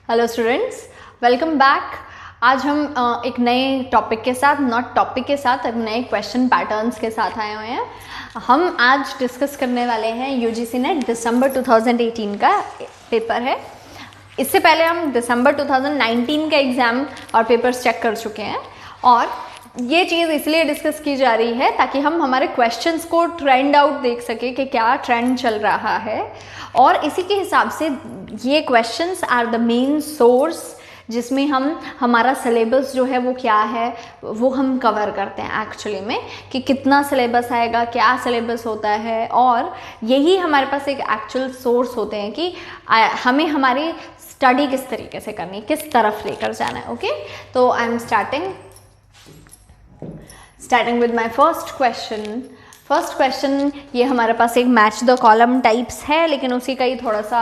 Hello students, welcome back. आज हम एक नए टॉपिक के साथ, नॉट टॉपिक के साथ, एक नए क्वेश्चन पैटर्न्स के साथ आए हुए हैं। हम आज डिस्कस करने वाले हैं यूजीसी नेट दिसंबर 2018 का पेपर है। इससे पहले हम दिसंबर 2019 का एग्ज़ाम और पेपर्स चेक कर चुके हैं और ये चीज़ इसलिए डिस्कस की जा रही है ताकि हम हमारे क्वेश्चंस को ट्रेंड आउट देख सके कि क्या ट्रेंड चल रहा है, और इसी के हिसाब से ये questions are the main source जिसमें हम हमारा सिलेबस जो है वो क्या है वो हम कवर करते हैं एक्चुअली में, कि कितना सिलेबस आएगा, क्या सिलेबस होता है, और यही हमारे पास एक एक्चुअल सोर्स होते हैं कि हमें हमारी स्टडी किस तरीके से करनी, किस तरफ लेकर जाना है। ओके, तो I am starting with my first question. ये हमारे पास एक मैच द कॉलम टाइप्स है, लेकिन उसी का ही थोड़ा सा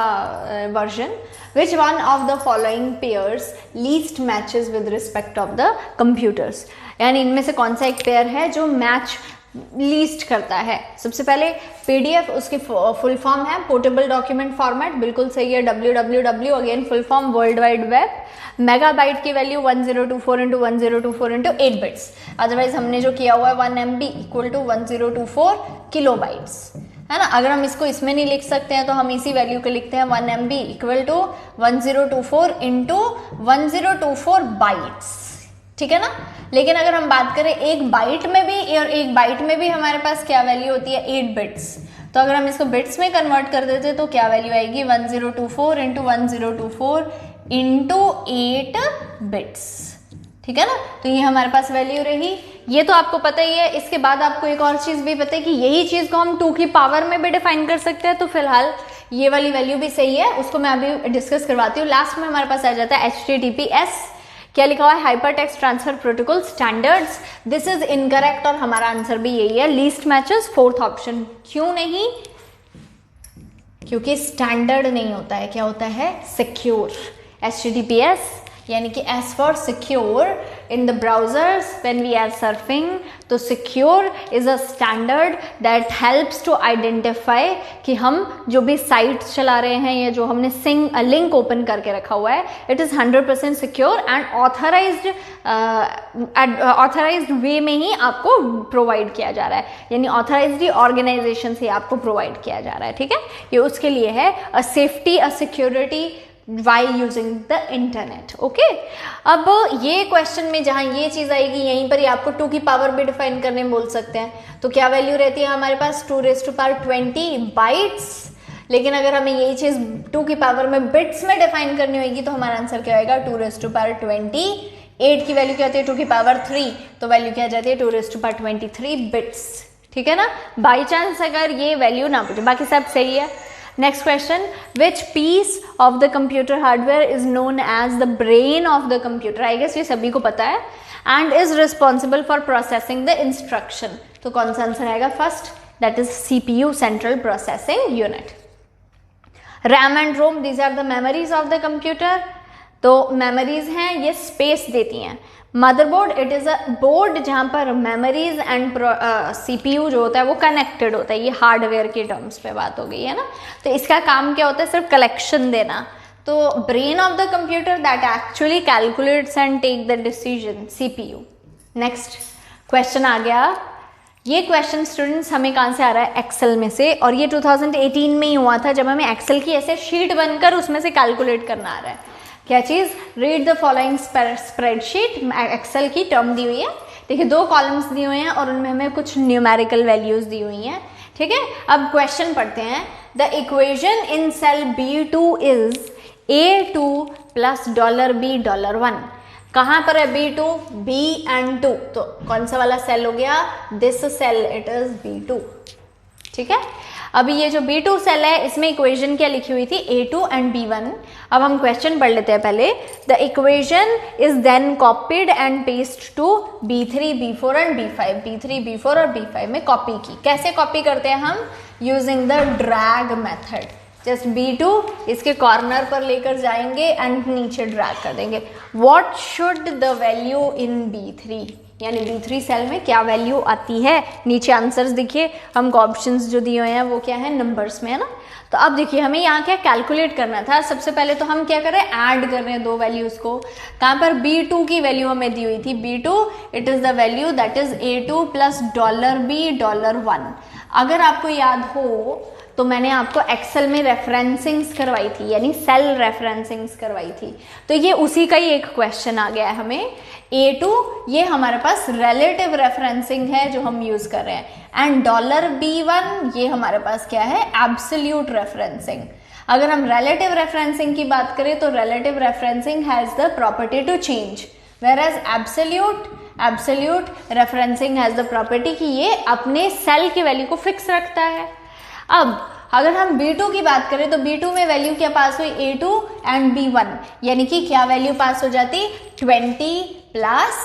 version. Which one of the following pairs least matches with respect of the computers, यानी इनमें से कौन सा एक पेयर है जो मैच लीस्ट करता है। सबसे पहले पीडीएफ, उसकी फुल फॉर्म है पोर्टेबल डॉक्यूमेंट फॉर्मेट, बिल्कुल सही है। www again full form world wide web. Megabyte की value 1024 into 1024 into 8 bits, otherwise हमने जो किया हुआ है 1 MB इक्वल टू 1024 किलोबाइट्स, है ना। अगर हम इसको इसमें नहीं लिख सकते हैं तो हम इसी वैल्यू को लिखते हैं 1 MB equal to 1024 into 1024 bytes, ठीक है ना। लेकिन अगर हम बात करें एक बाइट में भी, और एक बाइट में भी हमारे पास क्या वैल्यू होती है 8 बिट्स, तो अगर हम इसको बिट्स में कन्वर्ट कर देते तो क्या वैल्यू आएगी 1024 इंटू 1024 इंटू 8 बिट्स, ठीक है ना। तो ये हमारे पास वैल्यू रही, ये तो आपको पता ही है। इसके बाद आपको एक और चीज़ भी पता है कि यही चीज़ को हम 2 की पावर में भी डिफाइन कर सकते हैं, तो फिलहाल ये वाली वैल्यू भी सही है, उसको मैं अभी डिस्कस करवाती हूँ। लास्ट में हमारे पास आ जाता है HTTPS, क्या लिखा हुआ है hyper text transfer protocol standards. This is incorrect और हमारा आंसर भी यही है, लीस्ट मैचेस, फोर्थ ऑप्शन। क्यों नहीं? क्योंकि स्टैंडर्ड नहीं होता है, क्या होता है सिक्योर। HTTPS यानी कि S for secure in the browsers when we are surfing, तो secure is a standard that helps to identify कि हम जो भी साइट चला रहे हैं या जो हमने लिंक ओपन करके रखा हुआ है, it is 100% secure and authorized way में ही आपको प्रोवाइड किया जा रहा है, यानी ऑथराइज्ड ऑर्गेनाइजेशन से आपको प्रोवाइड किया जा रहा है, ठीक है। ये उसके लिए है अ safety, a security while using the internet। Okay, अब ये क्वेश्चन में जहां ये चीज आएगी यहीं पर ही आपको 2 की पावर भी डिफाइन करने में बोल सकते हैं, तो क्या वैल्यू रहती है हमारे पास 2⁻20 बाइट्स। लेकिन अगर हमें यही चीज 2 की पावर में बिट्स में डिफाइन करनी होगी तो हमारा आंसर क्या आएगा 2⁻20। 8 की वैल्यू क्या होती है 2 की पावर 3, तो वैल्यू क्या आ जाती है 2⁻23 बिट्स, ठीक है ना। बाई चांस अगर ये वैल्यू ना पूछे, बाकी सब सही है। Next question, which piece of the computer hardware is known as the brain of the computer? I guess ये सभी को पता है, and is responsible for processing the instruction। तो कौन सा आंसर आएगा first, that is CPU, Central Processing Unit। RAM and ROM, these are the memories of the computer। तो मेमोरीज हैं, ये स्पेस देती हैं। Motherboard, it is a board जहाँ पर मेमोरीज एंड CPU जो होता है वो कनेक्टेड होता है। ये हार्डवेयर के टर्म्स पे बात हो गई है ना। तो इसका काम क्या होता है, सिर्फ कलेक्शन देना। तो brain of the computer that actually calculates and take the decision, CPU। Next question आ गया। ये क्वेश्चन स्टूडेंट्स हमें कहाँ से आ रहा है, एक्सेल में से, और ये 2018 में ही हुआ था जब हमें एक्सेल की ऐसे शीट बनकर उसमें से कैलकुलेट करना आ रहा है। क्या चीज़, read the following spreadsheet. Excel की टर्म दी हुई है, देखिए 2 कॉलम्स दिए हुए हैं और उनमें हमें कुछ न्यूमेरिकल वैल्यूज दी हुई हैं, ठीक है। अब क्वेश्चन पढ़ते हैं। The equation in cell B2 is A2 plus $B $1। कहाँ पर है B2, B and 2, तो कौन सा वाला सेल हो गया, this cell, it is B2, ठीक है। अभी ये जो B2 सेल है इसमें इक्वेशन क्या लिखी हुई थी, A2 एंड B1। अब हम क्वेश्चन पढ़ लेते हैं पहले। The equation is then copied and paste to B3, B4 and B5। B3, B4 और B5 में कॉपी की। कैसे कॉपी करते हैं हम, using the drag method. Just B2 इसके कॉर्नर पर लेकर जाएंगे एंड नीचे ड्रैग कर देंगे। What should the value in B3, यानी B3 सेल में क्या वैल्यू आती है। नीचे आंसर्स देखिए, हमको ऑप्शंस जो दिए हुए हैं वो क्या है, नंबर्स में है ना। तो अब देखिए हमें यहाँ क्या कैलकुलेट करना था। सबसे पहले तो हम क्या कर रहे हैं, ऐड कर रहे हैं दो वैल्यूज को। कहाँ पर, B2 की वैल्यू हमें दी हुई थी, B2 it is the value that is A2 plus $B$1। अगर आपको याद हो तो मैंने आपको एक्सेल में रेफरेंसिंग्स करवाई थी, यानी सेल रेफरेंसिंग्स करवाई थी। तो ये उसी का ही एक क्वेश्चन आ गया है हमें। A2 ये हमारे पास रिलेटिव रेफरेंसिंग है जो हम यूज कर रहे हैं, एंड $B1 ये हमारे पास क्या है, एब्सोल्यूट रेफरेंसिंग। अगर हम रिलेटिव रेफरेंसिंग की बात करें तो relative referencing has the property to change, whereas absolute referencing has the property कि ये अपने सेल की वैल्यू को फिक्स रखता है। अब अगर हम B2 की बात करें तो B2 में वैल्यू क्या पास हुई, A2 एंड B1, यानी कि क्या वैल्यू पास हो जाती, 20 प्लस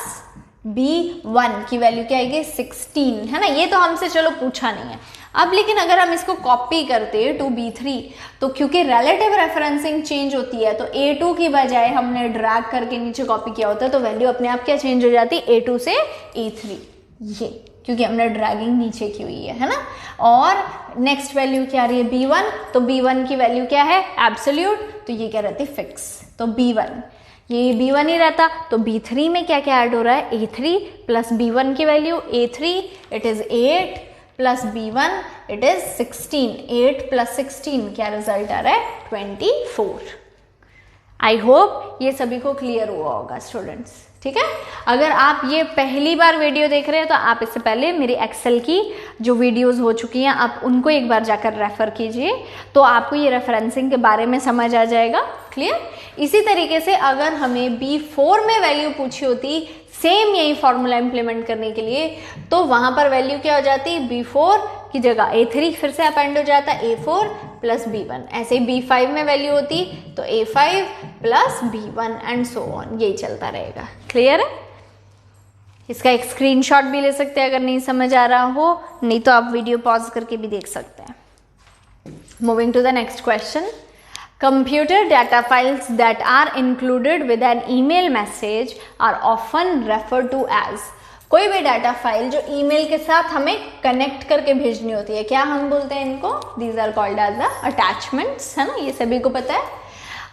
B1 की वैल्यू क्या आएगी, 16, है ना। ये तो हमसे चलो पूछा नहीं है। अब लेकिन अगर हम इसको कॉपी करते टू B3 तो क्योंकि रिलेटिव रेफरेंसिंग चेंज होती है तो A2 की बजाय हमने ड्रैग करके नीचे कॉपी किया होता है, तो वैल्यू अपने आप क्या चेंज हो जाती, A2 से A3, ये क्योंकि हमने ड्रैगिंग नीचे की हुई है ना। और नेक्स्ट वैल्यू क्या आ रही है, B1, तो B1 की वैल्यू क्या है, एब्सोल्यूट, तो ये क्या रहती है, फिक्स, तो B1, ये B1 ही रहता। तो B3 में क्या क्या ऐड हो रहा है, A3 प्लस B1 की value, A3 it is 8 plus B1 it is 16, 8 plus 16 क्या रिजल्ट आ रहा है, 24। आई होप ये सभी को क्लियर हुआ होगा स्टूडेंट्स, ठीक है। अगर आप ये पहली बार वीडियो देख रहे हैं तो आप इससे पहले मेरी एक्सेल की जो वीडियोस हो चुकी हैं आप उनको एक बार जाकर रेफर कीजिए, तो आपको ये रेफरेंसिंग के बारे में समझ आ जाएगा, क्लियर। इसी तरीके से अगर हमें B4 में वैल्यू पूछी होती सेम यही फॉर्मूला इंप्लीमेंट करने के लिए, तो वहां पर वैल्यू क्या हो जाती, B4 की जगह A3 फिर से अपेंड हो जाता, A4 प्लस B1। ऐसे ही B5 में वैल्यू होती तो A5 plus B1 and so on, यही चलता रहेगा, क्लियर है। इसका एक स्क्रीनशॉट भी ले सकते हैं अगर नहीं समझ आ रहा हो, नहीं तो आप वीडियो पॉज करके भी देख सकते हैं। Moving to the next question, computer data files that are included with an email message are often referred to as, कोई भी डाटा फाइल जो ईमेल के साथ हमें कनेक्ट करके भेजनी होती है, क्या हम बोलते हैं इनको, these are called as the attachments, है ना, ये सभी को पता है।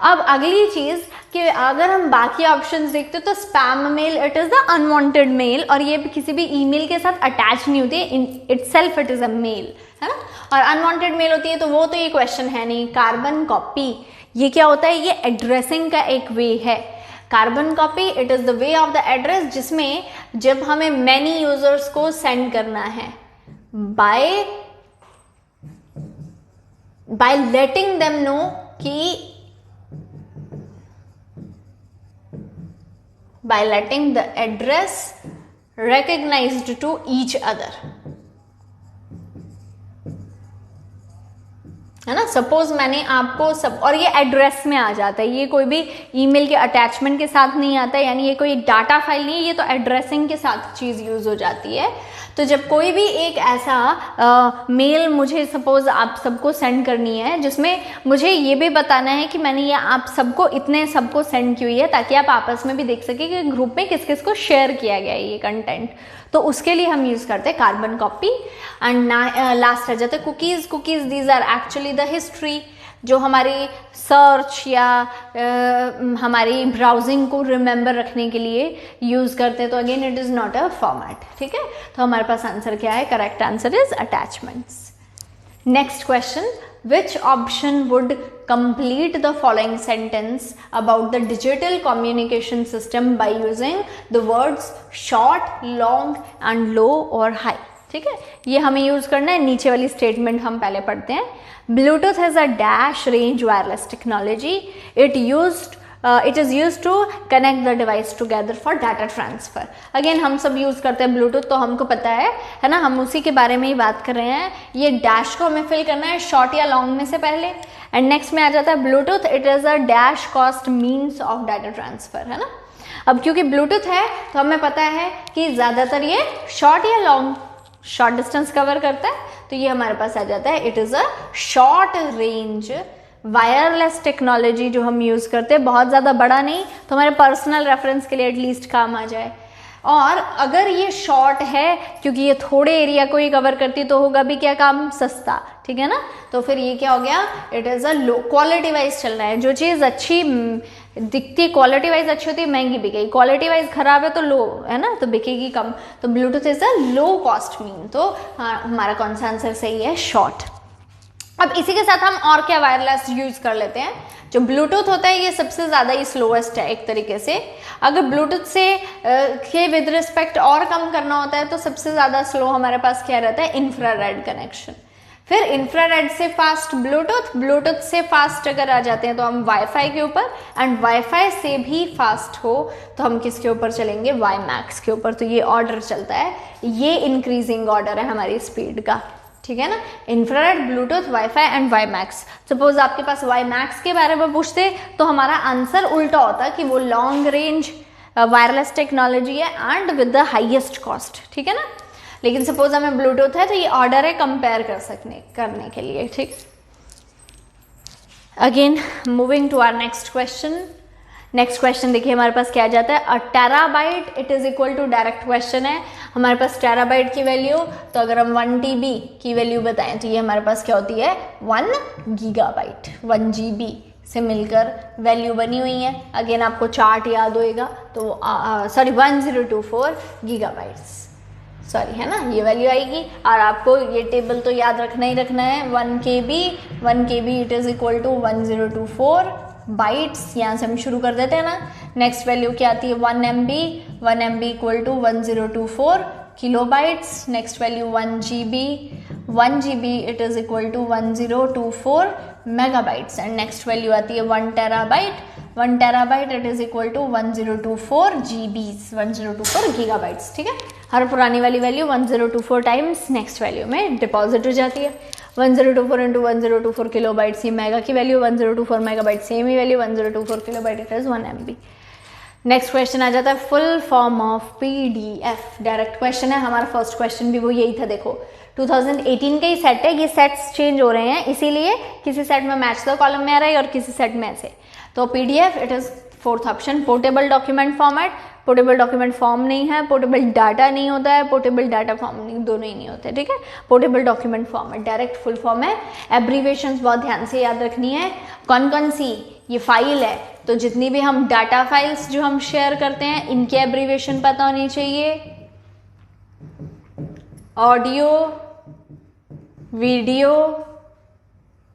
अब अगली चीज कि अगर हम बाकी ऑप्शंस देखते तो spam mail it is the unwanted mail, और ये भी किसी भी ईमेल के साथ अटैच नहीं होती है, itself it is a mail, है ना। और अनवांटेड मेल होती है तो वो तो ये क्वेश्चन है नहीं। कार्बन कॉपी ये क्या होता है, ये एड्रेसिंग का एक वे है। Carbon copy it is the way of the address, जिसमें जब हमें मैनी यूजर्स को सेंड करना है बाय लेटिंग देम नो कि by letting the address recognized to each other, है ना। सपोज मैंने आपको सब, और ये एड्रेस में आ जाता है, ये कोई भी ईमेल के अटैचमेंट के साथ नहीं आता है, यानी ये कोई डाटा फाइल नहीं है, ये तो एड्रेसिंग के साथ चीज यूज हो जाती है। तो जब कोई भी एक ऐसा मेल मुझे सपोज आप सबको सेंड करनी है जिसमें मुझे ये भी बताना है कि मैंने ये आप सबको इतने सबको सेंड की हुई है, ताकि आप आपस में भी देख सके कि ग्रुप में किस किस को शेयर किया गया है ये कंटेंट, तो उसके लिए हम यूज करते हैं कार्बन कॉपी। एंड लास्ट आ जाता है cookies. Cookies these are actually the history, जो हमारी सर्च या हमारी ब्राउजिंग को रिमेंबर रखने के लिए यूज करते हैं। तो again it is not a format, ठीक है। तो हमारे पास आंसर क्या है, correct answer is attachments. Next question, which option would complete the following sentence about the digital communication system by using the words short, long and low or high, ठीक है। ये हमें यूज करना है। नीचे वाली स्टेटमेंट हम पहले पढ़ते हैं। Bluetooth has a dash range wireless technology. It is used to connect the device together for data transfer. Again हम सब यूज करते हैं ब्लूटूथ, तो हमको पता है ना, हम उसी के बारे में ही बात कर रहे हैं। ये डैश को हमें फिल करना है शॉर्ट या लॉन्ग में से पहले, एंड नेक्स्ट में आ जाता है Bluetooth it is a dash cost means of data transfer, है ना। अब क्योंकि ब्लूटूथ है तो हमें पता है कि ज्यादातर ये शॉर्ट या लॉन्ग, शॉर्ट डिस्टेंस कवर करता है, तो ये हमारे पास आ जाता है it is a short range wireless technology जो हम यूज करते हैं। बहुत ज्यादा बड़ा नहीं, तो हमारे पर्सनल रेफरेंस के लिए एटलीस्ट काम आ जाए। और अगर ये शॉर्ट है क्योंकि ये थोड़े एरिया को ही कवर करती तो होगा भी क्या काम, सस्ता, ठीक है ना। तो फिर ये क्या हो गया, it is a low, quality wise चल रहा है। जो चीज़ अच्छी दिखती, क्वालिटी वाइज अच्छी होती है महंगी बिकेगी, क्वालिटी वाइज खराब है तो लो है ना, तो बिकेगी कम। तो Bluetooth is a low cost mean, तो हमारा कौन सा आंसर सही है, शॉर्ट। अब इसी के साथ हम और क्या वायरलेस यूज कर लेते हैं। जो ब्लूटूथ होता है ये सबसे ज़्यादा ही स्लोएस्ट है एक तरीके से। अगर ब्लूटूथ से के विद रिस्पेक्ट और कम करना होता है तो सबसे ज़्यादा स्लो हमारे पास क्या रहता है, इंफ्रारेड कनेक्शन। फिर इंफ्रारेड से फास्ट ब्लूटूथ, ब्लूटूथ से फास्ट अगर आ जाते हैं तो हम वाईफाई के ऊपर, एंड वाईफाई से भी फास्ट हो तो हम किसके ऊपर चलेंगे, वाई मैक्स के ऊपर। तो ये ऑर्डर चलता है, ये इंक्रीजिंग ऑर्डर है हमारी स्पीड का, ठीक है ना। Infrared, bluetooth, wifi and wimax. Suppose आपके पास वाई मैक्स के बारे में पूछते तो हमारा आंसर उल्टा होता कि वो लॉन्ग रेंज वायरलेस टेक्नोलॉजी है and with the highest cost, ठीक है ना। लेकिन सपोज हमें ब्लूटूथ है तो ये ऑर्डर है कंपेयर करने के लिए, ठीक। Again moving to our next question. Next question देखिए हमारे पास क्या आ जाता है, a terabyte it is equal to, direct question है हमारे पास टेराबाइट की वैल्यू। तो अगर हम 1 TB की वैल्यू बताएं तो ये हमारे पास क्या होती है, 1 गीगाबाइट, 1 GB से मिलकर वैल्यू बनी हुई है। अगेन आपको चार्ट याद होएगा तो सॉरी 1024 गीगाबाइट्स, सॉरी है ना, ये वैल्यू आएगी। और आपको ये टेबल तो याद रखना ही रखना है, 1 KB it is equal to 1024 bytes. यहाँ से हम शुरू कर देते हैं ना। नेक्स्ट वैल्यू क्या आती है, 1 MB equal to 1024 kilobytes. Next value 1 GB it is equal to 1024 megabytes. And next value आती है 1 terabyte it is equal to 1024 GBs, 1024 gigabytes, ठीक है। हर पुरानी वाली वैल्यू 1024 टाइम्स नेक्स्ट वैल्यू में डिपॉजिट हो जाती है। 1024 इंटू 1024 किलोबाइट्स, ये मेगा की वैल्यू, 1024 मेगाबाइट सेम ही value, 1024 kilobyte it is 1 MB। Next question आ जाता है full form of PDF। Direct question है, हमारा फर्स्ट क्वेश्चन भी वो यही था। देखो 2018 का ही सेट है, ये सेट्स चेंज हो रहे हैं इसीलिए किसी सेट में मैच द कॉलम में आ रहा है और किसी सेट में ऐसे। तो PDF it is fourth option. Portable document format, portable document form नहीं है, पोर्टेबल डाटा नहीं होता है, पोर्टेबल डाटा फॉर्म नहीं, दोनों ही नहीं होते, ठीक है। Portable document format direct full form है। एब्रीवेशंस बहुत ध्यान से याद रखनी है। कौन कौन सी, ये फाइल है तो जितनी भी हम डाटा फाइल्स जो हम शेयर करते हैं इनके एब्रीवेशन पता होनी चाहिए। ऑडियो, वीडियो,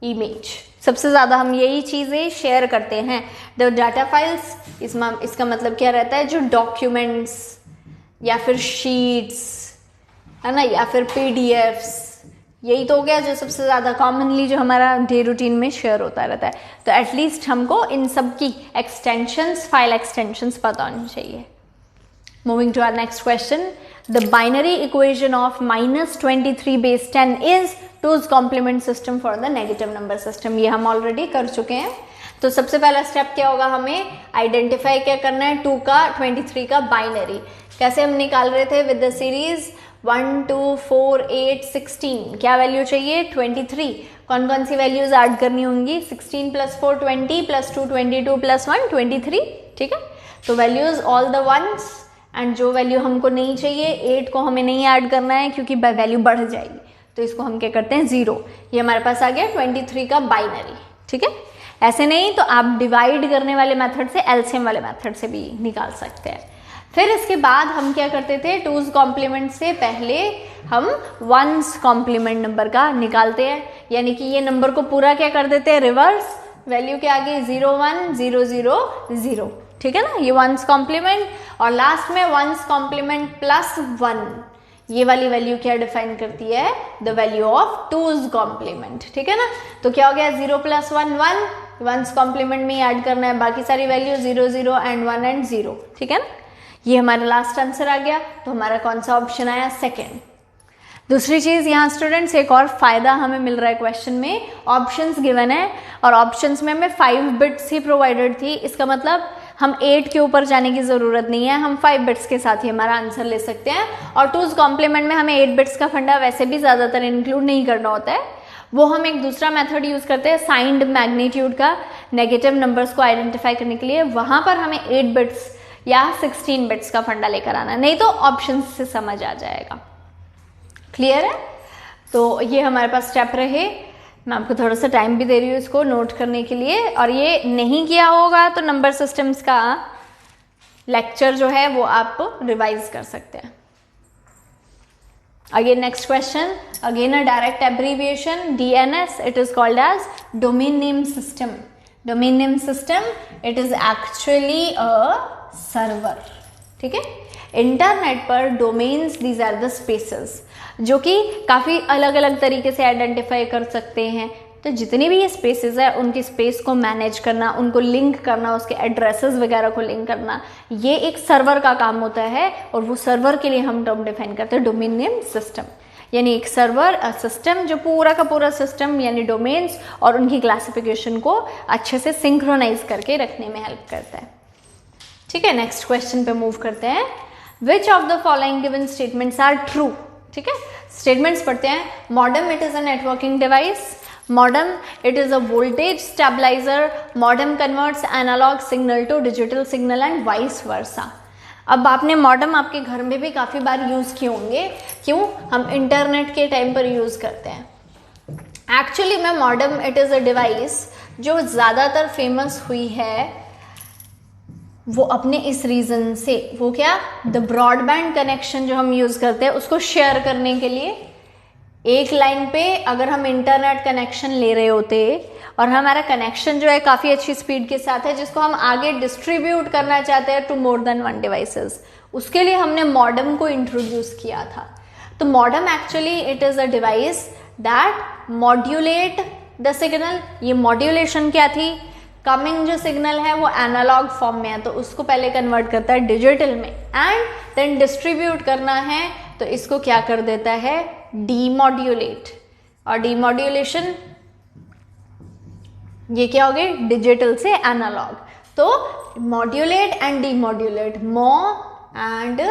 इमेज, सबसे ज़्यादा हम यही चीज़ें शेयर करते हैं। द डाटा फाइल्स, इसका मतलब क्या रहता है, जो डॉक्यूमेंट्स या फिर शीट्स है ना, या फिर PDFs, यही तो हो गया जो सबसे ज़्यादा कॉमनली जो हमारा डे रूटीन में शेयर होता रहता है। तो एटलीस्ट हमको इन सब की एक्सटेंशंस, फाइल एक्सटेंशंस पता होनी चाहिए। Moving to our next question, the binary equation of -23 base 10 इज 2's complement system for the negative number system. ये हम ऑलरेडी कर चुके हैं। तो सबसे पहला स्टेप क्या होगा, हमें आइडेंटिफाई क्या करना है, 2 का 23 का बाइनरी। कैसे हम निकाल रहे थे, विद द सीरीज 1 2 4 8 16, क्या वैल्यू चाहिए, 23। कौन कौन सी वैल्यूज ऐड करनी होंगी, 16 + 4 20 + 2 22 + 1 23, ठीक है। तो values all the ones, and जो वैल्यू हमको नहीं चाहिए 8 को हमें नहीं ऐड करना है क्योंकि वैल्यू बढ़ जाएगी, तो इसको हम क्या करते हैं 0। ये हमारे पास आ गया 23 का बाइनरी, ठीक है। ऐसे नहीं तो आप डिवाइड करने वाले मेथड से, एलसीएम वाले मेथड से भी निकाल सकते हैं। फिर इसके बाद हम क्या करते थे, 2's कॉम्प्लीमेंट से पहले हम 1's कॉम्प्लीमेंट नंबर का निकालते हैं, यानी कि ये नंबर को पूरा क्या कर देते हैं, रिवर्स, वैल्यू के आगे 0 1 0 0 0, ठीक है ना, ये 1's कॉम्प्लीमेंट। और लास्ट में 1's कॉम्प्लीमेंट +1, ये वाली वैल्यू क्या डिफाइन करती है, the value of 2's complement, ठीक है ना। तो क्या हो गया, 0 + 1 1, 1's कॉम्प्लीमेंट में ऐड करना है बाकी सारी वैल्यू 0 0 एंड 1 एंड 0, ठीक है ना। ये हमारा लास्ट आंसर आ गया। तो हमारा कौन सा ऑप्शन आया, सेकेंड। दूसरी चीज यहाँ स्टूडेंट्स, एक और फायदा हमें मिल रहा है क्वेश्चन में, ऑप्शंस गिवन है और ऑप्शंस में हमें 5 बिट्स ही प्रोवाइडेड थी। इसका मतलब हम 8 के ऊपर जाने की ज़रूरत नहीं है, हम 5 बिट्स के साथ ही हमारा आंसर ले सकते हैं। और 2's कॉम्प्लीमेंट में हमें 8 बिट्स का फंडा वैसे भी ज़्यादातर इंक्लूड नहीं करना होता है, वो हम एक दूसरा मेथड यूज़ करते हैं साइंड मैग्नीट्यूड का, नेगेटिव नंबर्स को आइडेंटिफाई करने के लिए। वहाँ पर हमें 8 बिट्स या 16 बिट्स का फंडा लेकर आना, नहीं तो ऑप्शन से समझ आ जाएगा। क्लियर है? तो ये हमारे पास स्टेप रहे। मैं आपको थोड़ा सा टाइम भी दे रही हूँ इसको नोट करने के लिए, और ये नहीं किया होगा तो नंबर सिस्टम्स का लेक्चर जो है वो आप रिवाइज कर सकते हैं। Again, next question, again a direct abbreviation, DNS, it is called as domain name system. Domain name system, it is actually a server. ठीक है? इंटरनेट पर domains, these are the spaces, जो कि काफ़ी अलग अलग तरीके से आइडेंटिफाई कर सकते हैं। तो जितनी भी ये स्पेसेस है उनकी स्पेस को मैनेज करना, उनको लिंक करना, उसके एड्रेसेस वगैरह को लिंक करना, ये एक सर्वर का काम होता है। और वो सर्वर के लिए हम टर्म डिफाइन करते हैं डोमेन नेम सिस्टम, यानी एक सर्वर सिस्टम जो पूरा का पूरा सिस्टम यानी डोमेन्स और उनकी क्लासिफिकेशन को अच्छे से सिंक्रोनाइज करके रखने में हेल्प करता है। ठीक है, नेक्स्ट क्वेश्चन पे मूव करते हैं। Which of the following given statements are true? ठीक है, स्टेटमेंट्स पढ़ते हैं। Modem it is a networking device, modem it is a voltage stabilizer, modem converts analog signal to digital signal and vice versa। अब आपने modem आपके घर में भी काफ़ी बार यूज़ किए होंगे, क्यों? हम इंटरनेट के टाइम पर यूज़ करते हैं। एक्चुअली में modem it is a device जो ज़्यादातर फेमस हुई है वो अपने इस रीज़न से, वो क्या, द ब्रॉडबैंड कनेक्शन जो हम यूज़ करते हैं उसको शेयर करने के लिए। एक लाइन पे अगर हम इंटरनेट कनेक्शन ले रहे होते और हमारा कनेक्शन जो है काफ़ी अच्छी स्पीड के साथ है, जिसको हम आगे डिस्ट्रीब्यूट करना चाहते हैं to more than one devices, उसके लिए हमने मॉडेम को इंट्रोड्यूस किया था। तो modem actually it is a device that modulate the signal. ये मॉड्यूलेशन क्या थी? कमिंग जो सिग्नल है वो एनालॉग फॉर्म में है तो उसको पहले कन्वर्ट करता है डिजिटल में, एंड देन डिस्ट्रीब्यूट करना है तो इसको क्या कर देता है? डीमॉड्यूलेट। और डीमॉड्यूलेशन ये क्या हो गए? डिजिटल से एनालॉग। तो मॉड्यूलेट एंड डीमॉड्यूलेट, मॉ एंड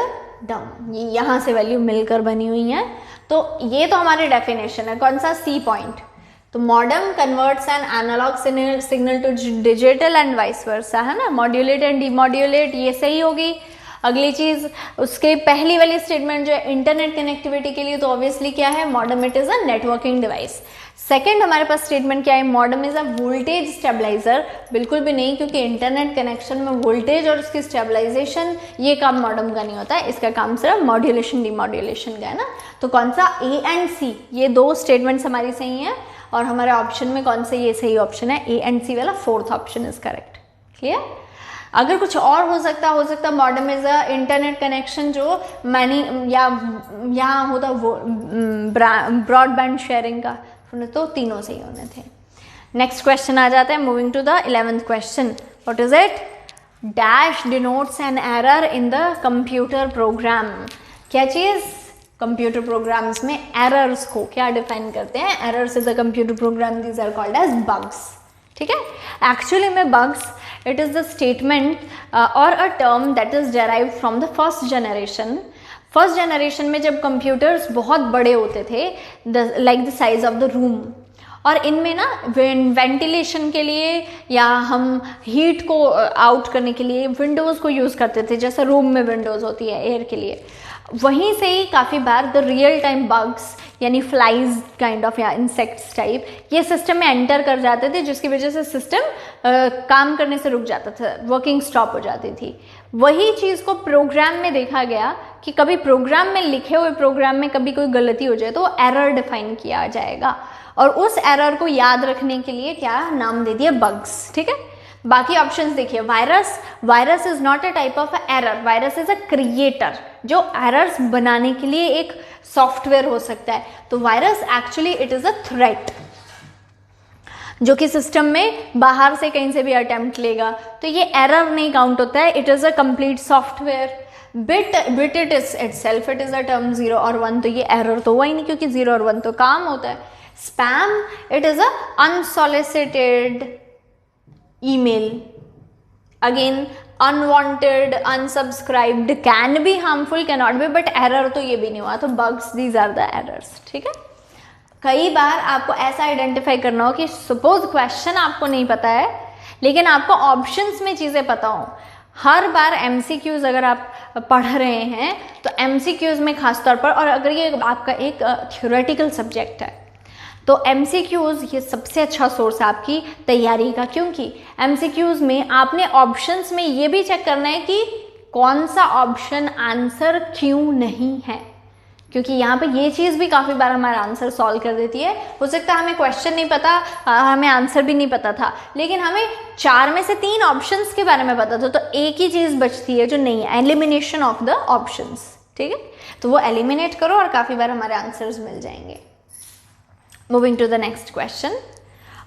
डम, ये यहां से वैल्यू मिलकर बनी हुई है। तो ये तो हमारी डेफिनेशन है। कौन सा? C point. तो modem converts an analog signal to digital and vice versa, है ना। मॉड्यूलेट एंड डीमॉड्यूलेट ये सही होगी। अगली चीज उसके पहली वाली स्टेटमेंट जो है इंटरनेट कनेक्टिविटी के लिए, तो ऑब्वियसली क्या है? Modem it is a networking device. Second हमारे पास स्टेटमेंट क्या है? Modem is a voltage stabiliser. बिल्कुल भी नहीं, क्योंकि इंटरनेट कनेक्शन में वोल्टेज और उसकी स्टेबलाइजेशन ये काम मॉडेम का नहीं होता है, इसका काम सिर्फ मॉड्यूलेशन डीमॉड्यूलेशन का है ना। तो कौन सा? ए एंड सी, ये दो स्टेटमेंट्स हमारी सही हैं। और हमारे ऑप्शन में कौन सा ये सही ऑप्शन है? ए एंड सी वाला fourth option is correct. Clear? अगर कुछ और हो सकता modem is a internet connection जो मैनी या यहाँ होता वो ब्रॉडबैंड शेयरिंग का, तो तीनों सही होने थे। नेक्स्ट क्वेश्चन आ जाता है, moving to the 11th question. What is it? Dash denotes an error in the computer program. क्या चीज? कंप्यूटर प्रोग्राम्स में एरर्स को क्या डिफाइन करते हैं? Errors is a computer program, these are called as bugs. ठीक है, एक्चुअली में bugs it is the statement और a term that is derived from the first generation. First generation में जब कंप्यूटर्स बहुत बड़े होते थे, like the size of the room, और इनमें ना वेंटिलेशन के लिए या हम हीट को आउट करने के लिए विंडोज़ को यूज़ करते थे, जैसे रूम में विंडोज़ होती है एयर के लिए। वहीं से ही काफ़ी बार द रियल टाइम बग्स यानी फ्लाइज काइंड ऑफ या इंसेक्ट्स टाइप ये सिस्टम में एंटर कर जाते थे, जिसकी वजह से सिस्टम काम करने से रुक जाता था, वर्किंग स्टॉप हो जाती थी। वही चीज़ को प्रोग्राम में देखा गया कि कभी प्रोग्राम में लिखे हुए प्रोग्राम में कभी कोई गलती हो जाए तो एरर डिफाइन किया जाएगा, और उस एरर को याद रखने के लिए क्या नाम दे दिया? बग्स। ठीक है, बाकी ऑप्शंस देखिए। Virus is not a type of error, virus is a creator जो एरर्स बनाने के लिए एक सॉफ्टवेयर हो सकता है। तो virus actually it is a threat जो कि सिस्टम में बाहर से कहीं से भी अटेम्प्ट लेगा, तो ये एरर नहीं काउंट होता है, it is a complete software. Bit it is itself it is a term 0 और 1, तो ये एरर तो हुआ ही नहीं क्योंकि 0 और 1 तो काम होता है। Spam it is a unsolicited email. Again, unwanted, unsubscribed, can be harmful, cannot be, but error तो ये भी नहीं हुआ। तो bugs, these are the errors। ठीक है, कई बार आपको ऐसा आइडेंटिफाई करना हो कि सपोज क्वेश्चन आपको नहीं पता है लेकिन आपको ऑप्शंस में चीज़ें पता हो। हर बार MCQs अगर आप पढ़ रहे हैं तो MCQs में खासतौर पर, और अगर ये आपका एक थ्योरेटिकल सब्जेक्ट है तो MCQs ये सबसे अच्छा सोर्स है आपकी तैयारी का, क्योंकि MCQs में आपने ऑप्शंस में ये भी चेक करना है कि कौन सा ऑप्शन आंसर क्यों नहीं है, क्योंकि यहाँ पे ये चीज़ भी काफ़ी बार हमारा आंसर सॉल्व कर देती है। हो सकता है हमें क्वेश्चन नहीं पता, हमें आंसर भी नहीं पता था, लेकिन हमें 4 में से 3 ऑप्शंस के बारे में पता था, तो एक ही चीज़ बचती है जो नहीं है, एलिमिनेशन ऑफ द ऑप्शंस। ठीक है, तो वो एलिमिनेट करो और काफ़ी बार हमारे आंसर्स मिल जाएंगे। Moving to the next question,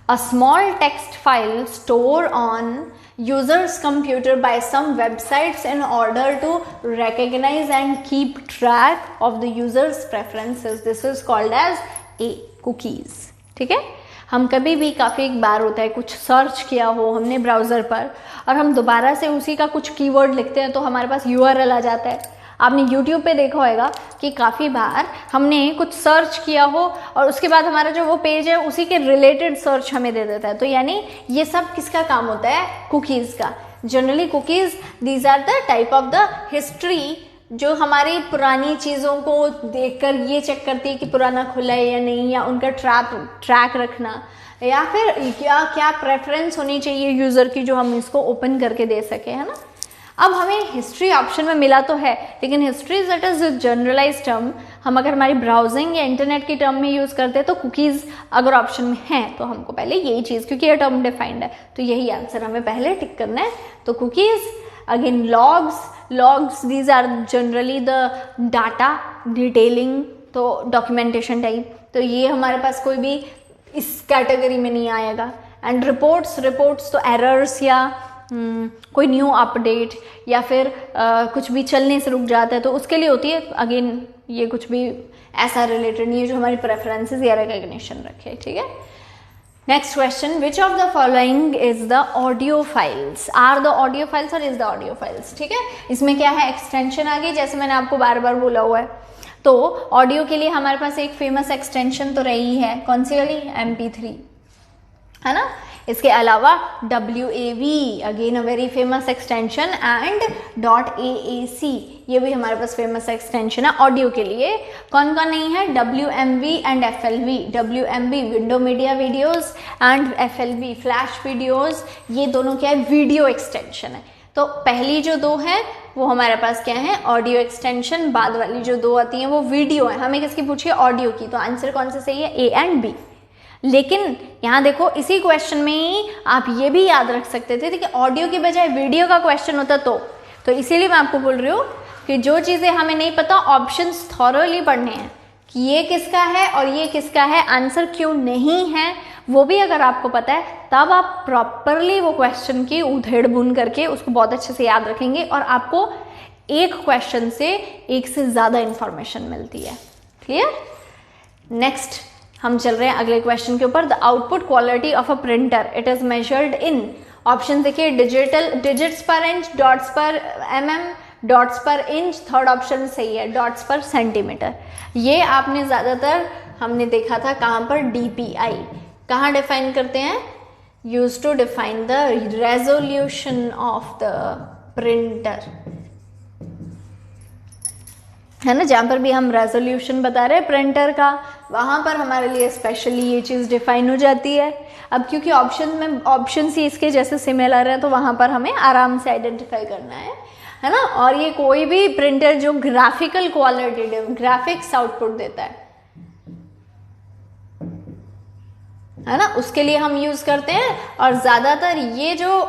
a small text file store on user's computer by some websites in order to recognize and keep track of the user's preferences. This is called as a cookies. ठीक है, हम कभी भी काफ़ी बार होता है कुछ search किया हो हमने ब्राउज़र पर और हम दोबारा से उसी का कुछ कीवर्ड लिखते हैं तो हमारे पास URL आ जाता है। आपने YouTube पे देखा होगा कि काफ़ी बार हमने कुछ सर्च किया हो और उसके बाद हमारा जो वो पेज है उसी के रिलेटेड सर्च हमें दे देता है। तो यानी ये सब किसका काम होता है? कुकीज़ का। Generally cookies these are the type of the history जो हमारी पुरानी चीज़ों को देखकर ये चेक करती है कि पुराना खुला है या नहीं, या उनका ट्रैक रखना, या फिर क्या प्रेफरेंस होनी चाहिए यूज़र की जो हम इसको ओपन करके दे सके, है ना। अब हमें हिस्ट्री ऑप्शन में मिला तो है, लेकिन history that is generalise term, हम अगर हमारी ब्राउजिंग या इंटरनेट की टर्म में यूज़ करते हैं तो कुकीज़ अगर ऑप्शन में है तो हमको पहले यही चीज़, क्योंकि ये टर्म डिफाइंड है तो यही आंसर हमें पहले टिक करना है। तो cookies, again logs these are generally the data detailing, तो डॉक्यूमेंटेशन टाइप, तो ये हमारे पास कोई भी इस कैटेगरी में नहीं आएगा। एंड रिपोर्ट्स तो एरर्स या कोई न्यू अपडेट या फिर कुछ भी चलने से रुक जाता है तो उसके लिए होती है। अगेन ये कुछ भी ऐसा रिलेटेड नहीं है जो हमारी प्रेफरेंसेस या रिकग्निशन रखे। ठीक है, next question, which of the following is the audio files? Are the audio files और इज द ऑडियो फाइल्स? ठीक है, इसमें क्या है, एक्सटेंशन आ गई, जैसे मैंने आपको बार बार बोला हुआ है। तो ऑडियो के लिए हमारे पास एक फेमस एक्सटेंशन तो रही है, कौन सी वाली? MP3, है ना। इसके अलावा WAV, again a very famous extension, and .AAC, ये भी हमारे पास फेमस एक्सटेंशन है ऑडियो के लिए। कौन कौन नहीं है? WMV and FLV। WMV window media videos and FLV flash videos, ये दोनों क्या है? वीडियो एक्सटेंशन है। तो पहली जो दो है वो हमारे पास क्या है? Audio extension. बाद वाली जो दो आती हैं वो वीडियो है। हमें किसकी पूछिए? ऑडियो की। तो आंसर कौन से सही है? A and B। लेकिन यहाँ देखो इसी क्वेश्चन में ही आप ये भी याद रख सकते थे कि ऑडियो की बजाय वीडियो का क्वेश्चन होता तो इसीलिए मैं आपको बोल रही हूँ कि जो चीज़ें हमें नहीं पता ऑप्शंस थॉरोली पढ़ने हैं कि ये किसका है और ये किसका है, आंसर क्यों नहीं है, वो भी अगर आपको पता है तब आप प्रॉपरली वो क्वेश्चन की उधेड़ बुन करके उसको बहुत अच्छे से याद रखेंगे और आपको एक क्वेश्चन से एक से ज़्यादा इंफॉर्मेशन मिलती है। क्लियर? नेक्स्ट हम चल रहे हैं अगले क्वेश्चन के ऊपर। The output quality of a printer, it is measured in, option देखिए, डिजिट्स पर इंच, डॉट्स पर mm, डॉट्स पर इंच, थर्ड ऑप्शन सही है, डॉट्स पर सेंटीमीटर। ये आपने ज़्यादातर हमने देखा था कहाँ पर? DPI। कहाँ डिफाइन करते हैं? Use to define the resolution of the printer, है ना। जहाँ पर भी हम रेजोल्यूशन बता रहे हैं प्रिंटर का, वहाँ पर हमारे लिए स्पेशली ये चीज़ डिफाइन हो जाती है। अब क्योंकि ऑप्शन ही इसके जैसे सिमिलर है तो वहाँ पर हमें आराम से आइडेंटिफाई करना है ना। और ये कोई भी प्रिंटर जो ग्राफिकल क्वालिटेटिव ग्राफिक्स आउटपुट देता है ना, उसके लिए हम यूज़ करते हैं। और ज़्यादातर ये जो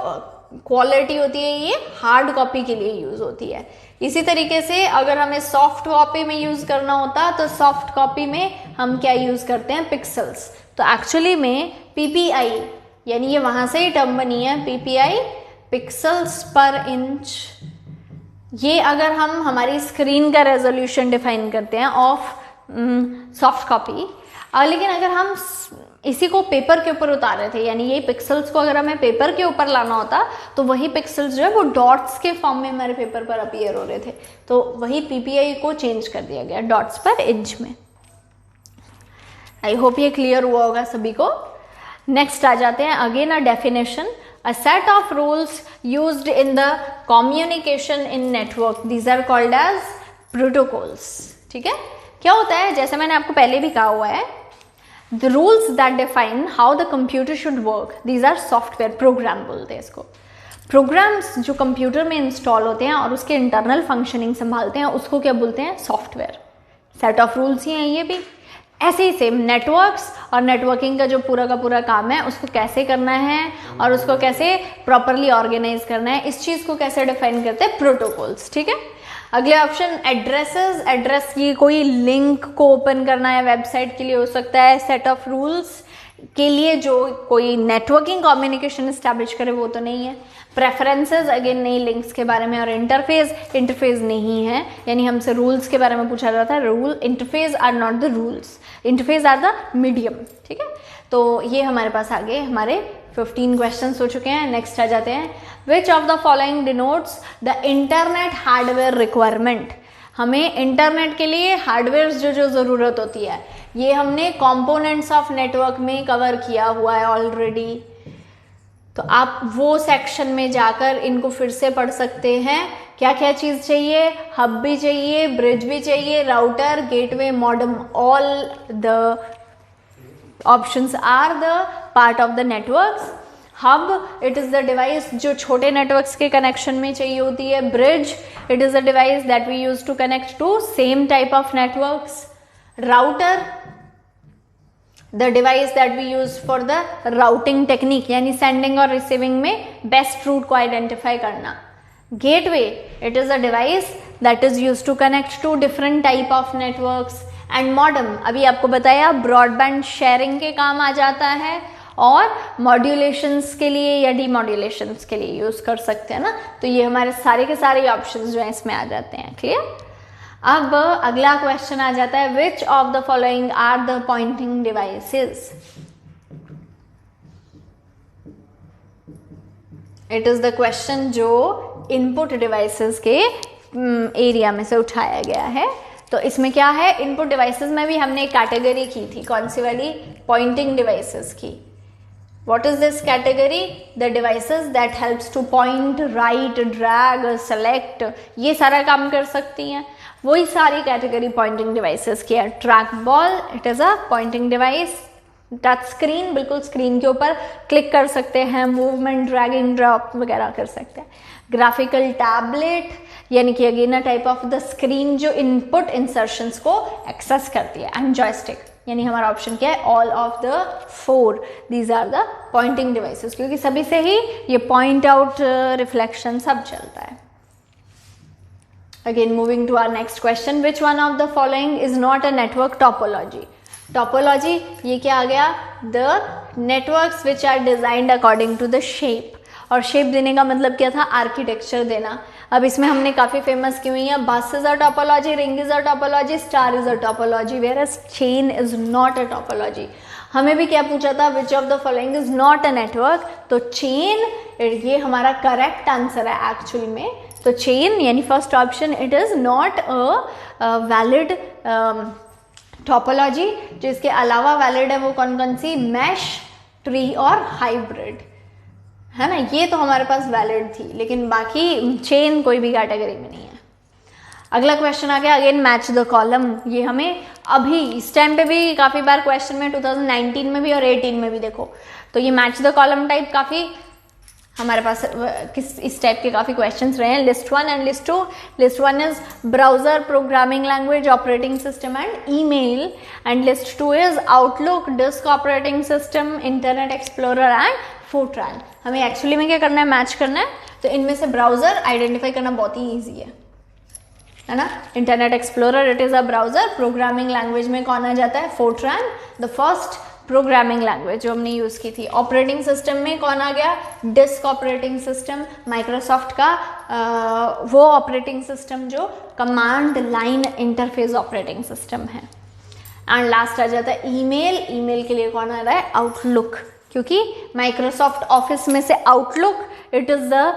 क्वालिटी होती है ये हार्ड कॉपी के लिए यूज़ होती है। इसी तरीके से अगर हमें सॉफ्ट कॉपी में यूज़ करना होता तो सॉफ्ट कॉपी में हम क्या यूज़ करते हैं? पिक्सल्स। तो एक्चुअली में PPI, यानी ये वहाँ से ही टर्म बनी है PPI, पिक्सल्स पर इंच। ये अगर हम हमारी स्क्रीन का रेजोल्यूशन डिफाइन करते हैं ऑफ सॉफ्ट कॉपी। लेकिन अगर हम इसी को पेपर के ऊपर उतार रहे थे, यानी ये पिक्सल्स को अगर हमें पेपर के ऊपर लाना होता तो वही पिक्सल्स जो है वो डॉट्स के फॉर्म में हमारे पेपर पर अपीयर हो रहे थे, तो वही PPI को चेंज कर दिया गया डॉट्स पर इंच में। आई होप ये क्लियर हुआ होगा सभी को। नेक्स्ट आ जाते हैं again a definition. A set of rules used in the communication in network, these are called as protocols. ठीक है, क्या होता है, जैसे मैंने आपको पहले भी कहा हुआ है, the rules that define how the computer should work, these are software program बोलते हैं इसको. प्रोग्राम्स जो कंप्यूटर में इंस्टॉल होते हैं और उसके इंटरनल फंक्शनिंग संभालते हैं उसको क्या बोलते हैं, सॉफ्टवेयर. सेट ऑफ रूल्स ही हैं ये भी. ऐसे ही सेम नेटवर्क्स और नेटवर्किंग का जो पूरा का पूरा काम है उसको कैसे करना है और उसको कैसे प्रॉपरली ऑर्गेनाइज करना है, इस चीज़ को कैसे डिफाइन करते हैं, प्रोटोकॉल्स. ठीक है. अगले ऑप्शन एड्रेसेस. एड्रेस की कोई लिंक को ओपन करना है वेबसाइट के लिए हो सकता है. सेट ऑफ रूल्स के लिए जो कोई नेटवर्किंग कम्युनिकेशन इस्टेब्लिश करे वो तो नहीं है. प्रेफरेंसेस अगेन नहीं लिंक्स के बारे में. और इंटरफेस नहीं है, यानी हमसे रूल्स के बारे में पूछा जाता है. Rule interface are not the rules, interface are the medium. ठीक है, तो ये हमारे पास आगे हमारे 15 क्वेश्चंस हो चुके हैं. नेक्स्ट आ जाते हैं. Which of the following denotes the internet hardware requirement. हमें इंटरनेट के लिए हार्डवेयर जो ज़रूरत होती है ये हमने कंपोनेंट्स ऑफ नेटवर्क में कवर किया हुआ है ऑलरेडी. तो आप वो सेक्शन में जाकर इनको फिर से पढ़ सकते हैं. क्या क्या चीज़ चाहिए, हब भी चाहिए, ब्रिज भी चाहिए, router, gateway, modem, all the options are the part of the networks. Hub it is the device जो छोटे नेटवर्क्स के कनेक्शन में चाहिए होती है. Bridge it is the device that we use to connect two same type of networks. Router the device that we use for the routing technique, यानी sending और receiving में बेस्ट रूट को identify करना. Gateway it is a device that is use to connect two different type of networks. And modem अभी आपको बताया broadband sharing के काम आ जाता है और मॉड्यूलेशंस के लिए या डीमॉड्यूलेशंस के लिए यूज कर सकते हैं ना. तो ये हमारे सारे के सारे ऑप्शंस जो हैं इसमें आ जाते हैं. क्लियर. अब अगला क्वेश्चन आ जाता है. Which of the following are the pointing devices. It is the question जो इनपुट डिवाइसेस के एरिया में से उठाया गया है. तो इसमें क्या है, इनपुट डिवाइसेस में भी हमने एक कैटेगरी की थी, कौन सी वाली, पॉइंटिंग डिवाइसेस की. What is this category? The devices that helps to point, write, drag, select, ये सारा काम कर सकती हैं. वही सारी कैटेगरी पॉइंटिंग डिवाइसेस की है. Track ball it is a pointing device. Touch screen बिल्कुल स्क्रीन के ऊपर क्लिक कर सकते हैं, मूवमेंट, ड्रैगिंग, ड्रॉप वगैरह कर सकते हैं. ग्राफिकल टैबलेट यानी कि again a type of the screen जो इनपुट इंसर्शंस को एक्सेस करती है. एंड जॉयस्टिक, यानी हमारा ऑप्शन क्या है, all of the 4 these are the pointing devices, क्योंकि सभी से ही ये पॉइंट आउट, रिफ्लेक्शन सब चलता है. Again moving to our next question. Which one of the following is not a network topology. Topology ये क्या आ गया, the networks which are designed according to the shape. और शेप देने का मतलब क्या था, आर्किटेक्चर देना. अब इसमें हमने काफ़ी फेमस की हुई है, bus is a topology, ring is a topology, star is a topology, whereas chain is not a topology. हमें भी क्या पूछा था, which of the following is not a network. तो चेन ये हमारा करेक्ट आंसर है एक्चुअली में. तो चेन यानी first option it is not a valid topology. जो इसके अलावा वैलिड है वो कौन कौन सी, मैश, ट्री और हाइब्रिड, है ना. ये तो हमारे पास वैलिड थी, लेकिन बाकी चेन कोई भी कैटेगरी में नहीं है. अगला क्वेश्चन आ गया, अगेन मैच द कॉलम. ये हमें अभी इस टाइम पे भी काफ़ी बार क्वेश्चन में 2019 में भी और 18 में भी देखो. तो ये मैच द कॉलम टाइप काफ़ी हमारे पास इस टाइप के काफ़ी क्वेश्चंस रहे हैं. List 1 and list 2. List 1 is browser, programming language, operating system and email. And list 2 is outlook, disk operating system, internet explorer and Fortran. हमें एक्चुअली में क्या करना है, मैच करना है. तो इनमें से ब्राउजर आइडेंटिफाई करना बहुत ही ईजी है ना. Internet explorer it is a browser. Programming language में कौन आ जाता है, Fortran, the first programming language जो हमने यूज़ की थी. ऑपरेटिंग सिस्टम में कौन आ गया, डिस्क ऑपरेटिंग सिस्टम, माइक्रोसॉफ्ट का वो ऑपरेटिंग सिस्टम जो command line interface operating system है. एंड लास्ट आ जाता है ईमेल. ईमेल के लिए कौन आ रहा है, आउटलुक, क्योंकि माइक्रोसॉफ्ट ऑफिस में से outlook it is the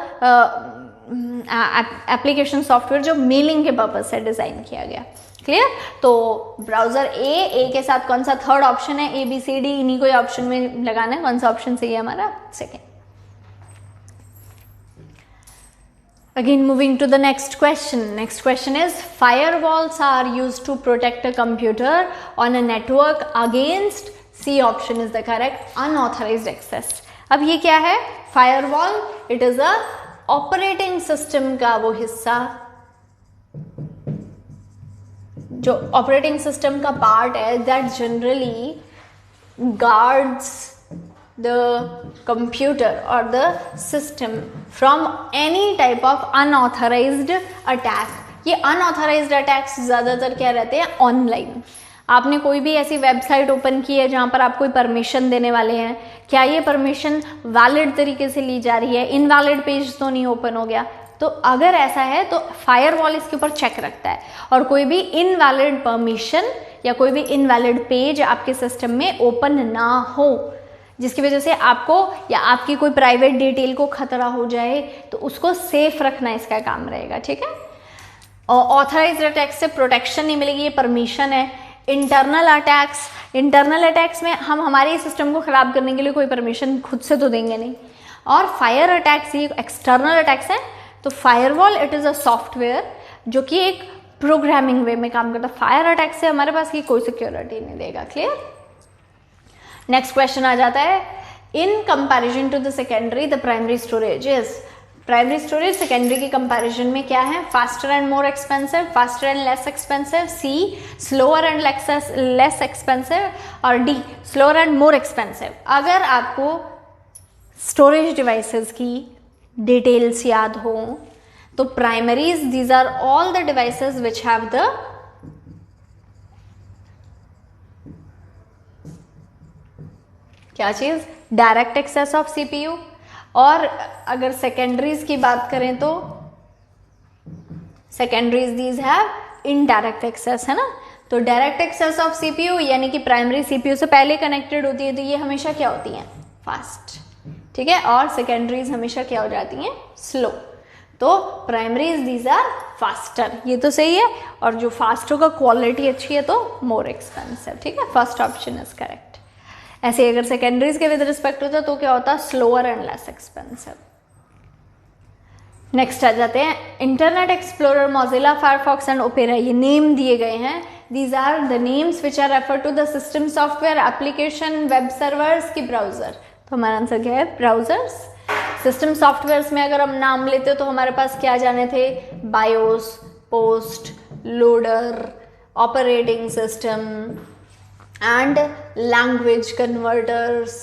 application software जो मेलिंग के पर्पज से डिज़ाइन किया गया. क्लियर. तो ब्राउजर ए के साथ कौन सा थर्ड ऑप्शन है, ABCD, इन्हीं कोई ऑप्शन में लगाना है. कौन सा ऑप्शन सही है हमारा, second. Again, moving to the next question. Next question is, firewalls are used to protect a computer on a network against, C option is the correct, unauthorized access. अब ये क्या है? Firewall, it is a operating system का वो हिस्सा जो operating system का part है that generally guards the computer or the system from any type of unauthorized attack. ये unauthorized attacks ज़्यादातर क्या रहते हैं? ऑनलाइन. आपने कोई भी ऐसी वेबसाइट ओपन की है जहाँ पर आप कोई परमिशन देने वाले हैं, क्या ये परमिशन वैलिड तरीके से ली जा रही है? इनवैलिड पेज तो नहीं ओपन हो गया? तो अगर ऐसा है तो फायरवॉल इसके ऊपर चेक रखता है और कोई भी इनवैलिड परमिशन या कोई भी इनवैलिड पेज आपके सिस्टम में ओपन ना हो, जिसकी वजह से आपको या आपकी कोई प्राइवेट डिटेल को खतरा हो जाए, तो उसको सेफ रखना इसका काम रहेगा. ठीक है. और ऑथराइज्ड अटैक्स से प्रोटेक्शन नहीं मिलेगी, ये परमिशन है. इंटरनल अटैक्स में हम हमारे सिस्टम को खराब करने के लिए कोई परमिशन खुद से तो देंगे नहीं. और फायर अटैक्स ये एक्सटर्नल अटैक्स हैं. तो firewall it is a software जो कि एक प्रोग्रामिंग वे में काम करता है. फायर अटैक से हमारे पास की कोई सिक्योरिटी नहीं देगा. क्लियर. नेक्स्ट क्वेश्चन आ जाता है, in comparison to the secondary the primary storage is. Primary storage secondary के कंपैरिजन में क्या है? Faster and more expensive, faster and less expensive, C slower and less expensive, और D slower and more expensive. अगर आपको storage devices की details याद हो तो primaries these are all the devices which have the क्या चीज? Direct access of CPU. और अगर सेकेंडरीज की बात करें तो secondaries these have indirect access, है ना. तो डायरेक्ट एक्सेस ऑफ सीपीयू यानी कि प्राइमरी सीपीयू से पहले कनेक्टेड होती है तो ये हमेशा क्या होती हैं? फास्ट. ठीक है. और सेकेंडरीज हमेशा क्या हो जाती हैं? स्लो. तो प्राइमरीज दीज आर फास्टर, ये तो सही है. और जो फास्ट होगा क्वालिटी अच्छी है तो मोर एक्सपेंसिव. ठीक है. First option is correct. ऐसे अगर सेकेंडरीज के विद रिस्पेक्ट होता तो क्या होता? Slower and less expensive. Next आ जाते हैं, Internet Explorer, Mozilla Firefox and Opera, ये नेम दिए गए हैं. These are the names which are refer to the system software application web servers की ब्राउजर. तो हमारा आंसर क्या है? ब्राउजर्स. सिस्टम सॉफ्टवेयर्स में अगर हम नाम लेते हो तो हमारे पास क्या जाने थे? BIOS, post, loader, operating system and language converters,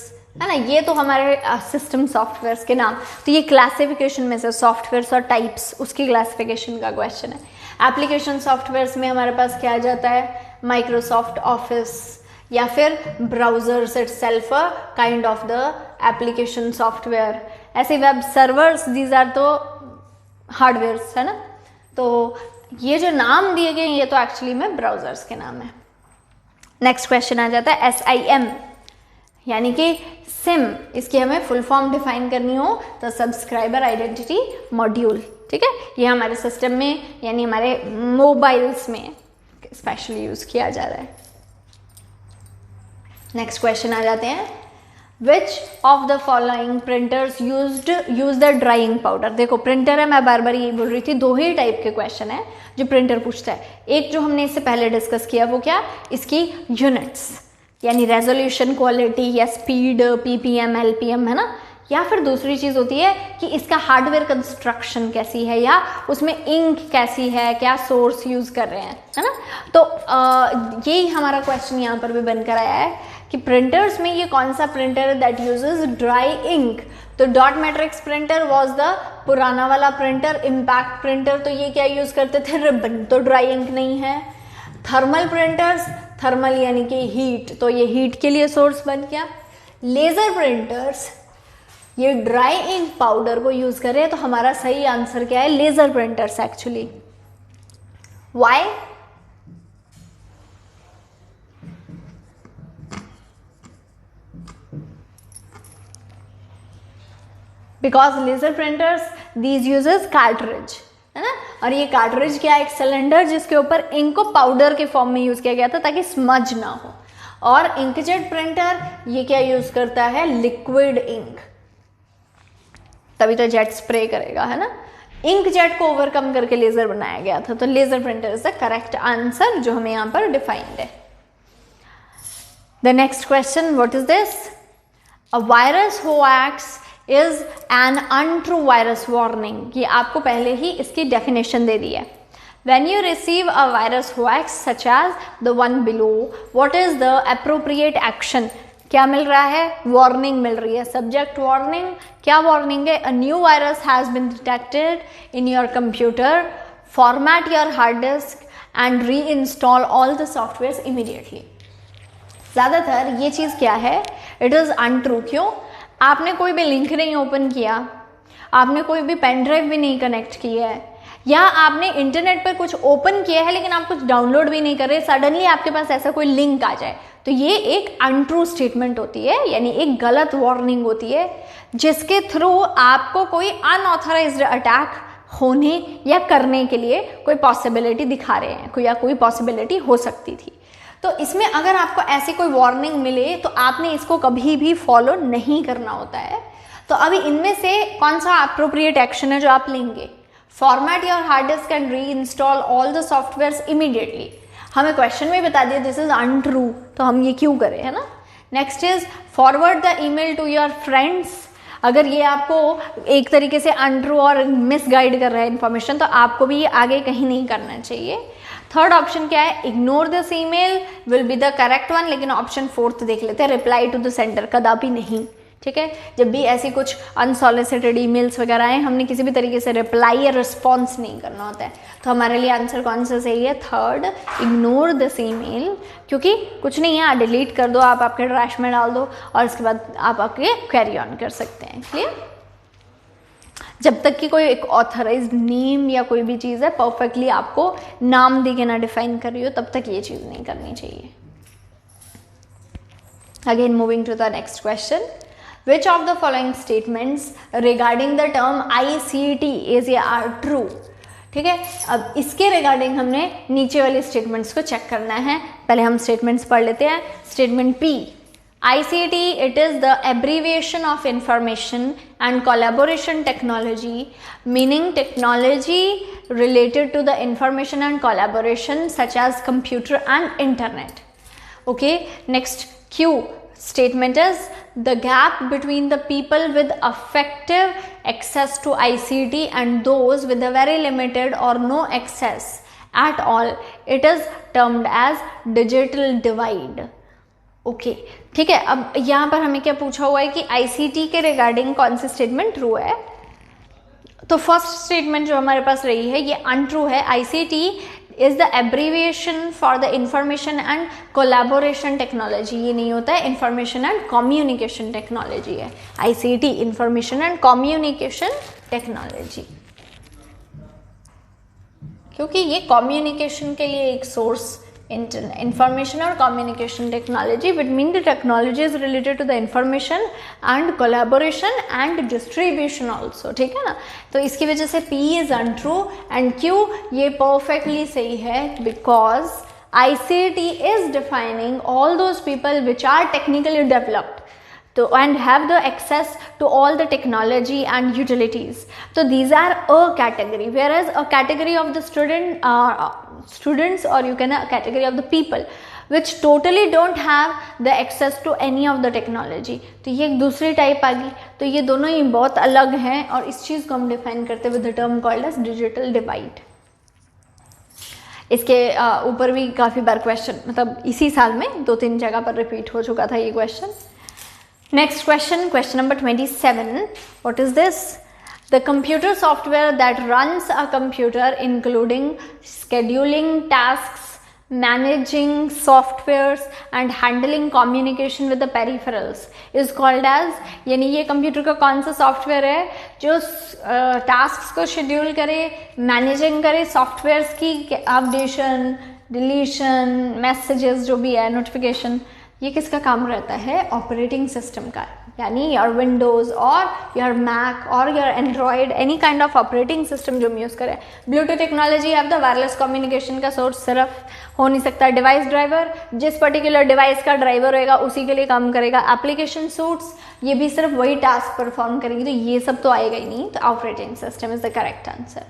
है ना. ये तो हमारे सिस्टम सॉफ्टवेयर्स के नाम. तो ये क्लासिफिकेशन में से सॉफ्टवेयर्स और टाइप्स उसकी क्लासिफिकेशन का क्वेश्चन है. एप्लीकेशन सॉफ्टवेयर्स में हमारे पास क्या आ जाता है? माइक्रोसॉफ्ट ऑफिस या फिर browsers itself a kind of the application software. ऐसे वेब सर्वर्स दीज आर तो हार्डवेयर्स, है ना. तो ये जो नाम दिए गए ये तो एक्चुअली में ब्राउजर्स के नाम है. नेक्स्ट क्वेश्चन आ जाता है SIM यानी कि सिम. इसकी हमें फुल फॉर्म डिफाइन करनी हो तो सब्सक्राइबर आइडेंटिटी मॉड्यूल. ठीक है. ये हमारे सिस्टम में यानी हमारे मोबाइल्स में स्पेशली यूज किया जा रहा है. नेक्स्ट क्वेश्चन आ जाते हैं, which of the following printers use the drawing powder. देखो प्रिंटर है, मैं बार बार ये बोल रही थी, दो ही टाइप के क्वेश्चन है जो प्रिंटर पूछता है. एक जो हमने इससे पहले डिस्कस किया वो क्या? इसकी यूनिट्स यानी रेजोल्यूशन, क्वालिटी या स्पीड, PPM, LPM, है ना. या फिर दूसरी चीज़ होती है कि इसका हार्डवेयर कंस्ट्रक्शन कैसी है या उसमें इंक कैसी है, क्या सोर्स यूज़ कर रहे हैं, है ना. तो यही हमारा क्वेश्चन यहाँ पर भी बनकर आया है कि प्रिंटर्स में ये कौन सा प्रिंटर है दैट यूजेस ड्राई इंक. तो dot matrix printer was the पुराना वाला प्रिंटर. इम्पैक्ट प्रिंटर तो ये क्या यूज़ करते थे? रिबन. तो ड्राई इंक नहीं है. थर्मल प्रिंटर्स, थर्मल यानी कि हीट, तो ये हीट के लिए सोर्स बन गया. लेज़र प्रिंटर्स ये ड्राई इंक पाउडर को यूज़ कर रहे हैं. तो हमारा सही आंसर क्या है? Laser printers actually. Why? Because laser printers these uses cartridge, है ना. और ये कार्ट्रिज क्या है? एक सिलेंडर जिसके ऊपर इंक को पाउडर के फॉर्म में यूज किया गया था ताकि स्मज ना हो. और इंकजेट प्रिंटर ये क्या यूज करता है? लिक्विड इंक, तभी तो जेट स्प्रे करेगा, है ना. इंकजेट को ओवरकम करके लेजर बनाया गया था, तो laser printer is the correct answer जो हमें यहाँ पर डिफाइंड है। The next question, what is this? A virus hoax is an untrue virus warning. ये आपको पहले ही इसकी डेफिनेशन दे दी है। When you receive a virus hoax such as the one below, what is the appropriate action? क्या मिल रहा है? Warning मिल रही है। सब्जेक्ट वार्निंग, क्या वार्निंग है? A new virus has been detected in your computer, format your hard disk and reinstall all the software immediately. ज़्यादातर ये चीज़ क्या है? It is untrue. क्यों? आपने कोई भी लिंक नहीं ओपन किया, आपने कोई भी पेन ड्राइव भी नहीं कनेक्ट किया है, या आपने इंटरनेट पर कुछ ओपन किया है लेकिन आप कुछ डाउनलोड भी नहीं कर रहे, सडनली आपके पास ऐसा कोई लिंक आ जाए, तो ये एक अनट्रू स्टेटमेंट होती है, यानी एक गलत वार्निंग होती है जिसके थ्रू आपको कोई अनऑथराइज्ड अटैक होने या करने के लिए कोई पॉसिबिलिटी दिखा रहे हैं, या कोई पॉसिबिलिटी हो सकती थी। तो इसमें अगर आपको ऐसी कोई वार्निंग मिले तो आपने इसको कभी भी फॉलो नहीं करना होता है। तो अभी इनमें से कौन सा अप्रोप्रिएट एक्शन है जो आप लेंगे? Format your hard disk and reinstall all the software immediately. हमें क्वेश्चन में बता दिया दिस इज अनट्रू, तो हम ये क्यों करें, है ना। Next is forward the email to your friends. अगर ये आपको एक तरीके से अनट्रू और मिसगाइड कर रहा है इन्फॉर्मेशन, तो आपको भी ये आगे कहीं नहीं करना चाहिए। थर्ड ऑप्शन क्या है? Ignore this email will be the correct one, लेकिन ऑप्शन फोर्थ देख लेते हैं, रिप्लाई टू द सेंडर, कदापि नहीं। ठीक है, जब भी ऐसी कुछ अनसॉलिसिटेड ईमेल्स वगैरह आए, हमने किसी भी तरीके से रिप्लाई या रिस्पॉन्स नहीं करना होता है। तो हमारे लिए आंसर कौन सा सही है? थर्ड, इग्नोर दिस ईमेल, क्योंकि कुछ नहीं है, डिलीट कर दो, आप आपके ट्रैश में डाल दो और उसके बाद आप आपके कैरी ऑन कर सकते हैं। क्लियर? जब तक कि कोई एक ऑथराइज्ड नेम या कोई भी चीज़ है परफेक्टली आपको नाम दे के ना डिफाइन कर रही हो, तब तक ये चीज़ नहीं करनी चाहिए। Again moving to the next question, which of the following statements regarding the term ICT is are true? ठीक है, अब इसके रिगार्डिंग हमने नीचे वाले स्टेटमेंट्स को चेक करना है। पहले हम स्टेटमेंट्स पढ़ लेते हैं। Statement P, ICT it is the abbreviation of information and collaboration technology, meaning technology related to the information and collaboration such as computer and internet. Okay, next Q statement is the gap between the people with effective access to ICT and those with a very limited or no access at all, it is termed as digital divide. Okay, ठीक है। अब यहाँ पर हमें क्या पूछा हुआ है कि ICT के रिगार्डिंग कौन सी स्टेटमेंट ट्रू है? तो फर्स्ट स्टेटमेंट जो हमारे पास रही है ये अनट्रू है। ICT is the abbreviation for the information and collaboration technology. ये नहीं होता है, इंफॉर्मेशन एंड कम्युनिकेशन टेक्नोलॉजी है ICT, information and communication technology, क्योंकि ये कम्युनिकेशन के लिए एक source information or communication technology, which means the technology is related to the information and collaboration and distribution also. ठीक है ना, तो इसकी वजह से P is untrue and Q ये perfectly सही है because ICT is defining all those people which are technically developed तो and have the access to all the technology and utilities. So these are a category, whereas a category of the students or you can a category of the people which totally don't have the access to any of the technology. तो ये एक दूसरी type आ गई। तो ये दोनों ही बहुत अलग हैं और इस चीज़ को हम डिफाइन करते हुए the term called as digital divide. इसके ऊपर भी काफ़ी बार क्वेश्चन, मतलब इसी साल में 2-3 जगह पर रिपीट हो चुका था ये question. Next question, question number 27. What is this? The computer software that runs a computer, including scheduling tasks, managing softwares, and handling communication with the peripherals, is called as, यानी ये कंप्यूटर का कौन सा software है जो task को schedule करे, managing करे, सॉफ्टवेयर्स की अपडेशन, डिलीशन, मैसेजेस जो भी है, नोटिफिकेशन, ये किसका काम रहता है? ऑपरेटिंग सिस्टम का, यानी योर विंडोज और योर मैक और your Android, any kind of operating system जो हम यूज़ करें। Bluetooth technology have the wireless communication का सोर्स सिर्फ हो नहीं सकता। डिवाइस ड्राइवर, जिस पर्टिकुलर डिवाइस का ड्राइवर होएगा उसी के लिए काम करेगा। एप्लीकेशन सूट्स, ये भी सिर्फ वही टास्क परफॉर्म करेगी, तो ये सब तो आएगा ही नहीं, तो operating system is the correct answer.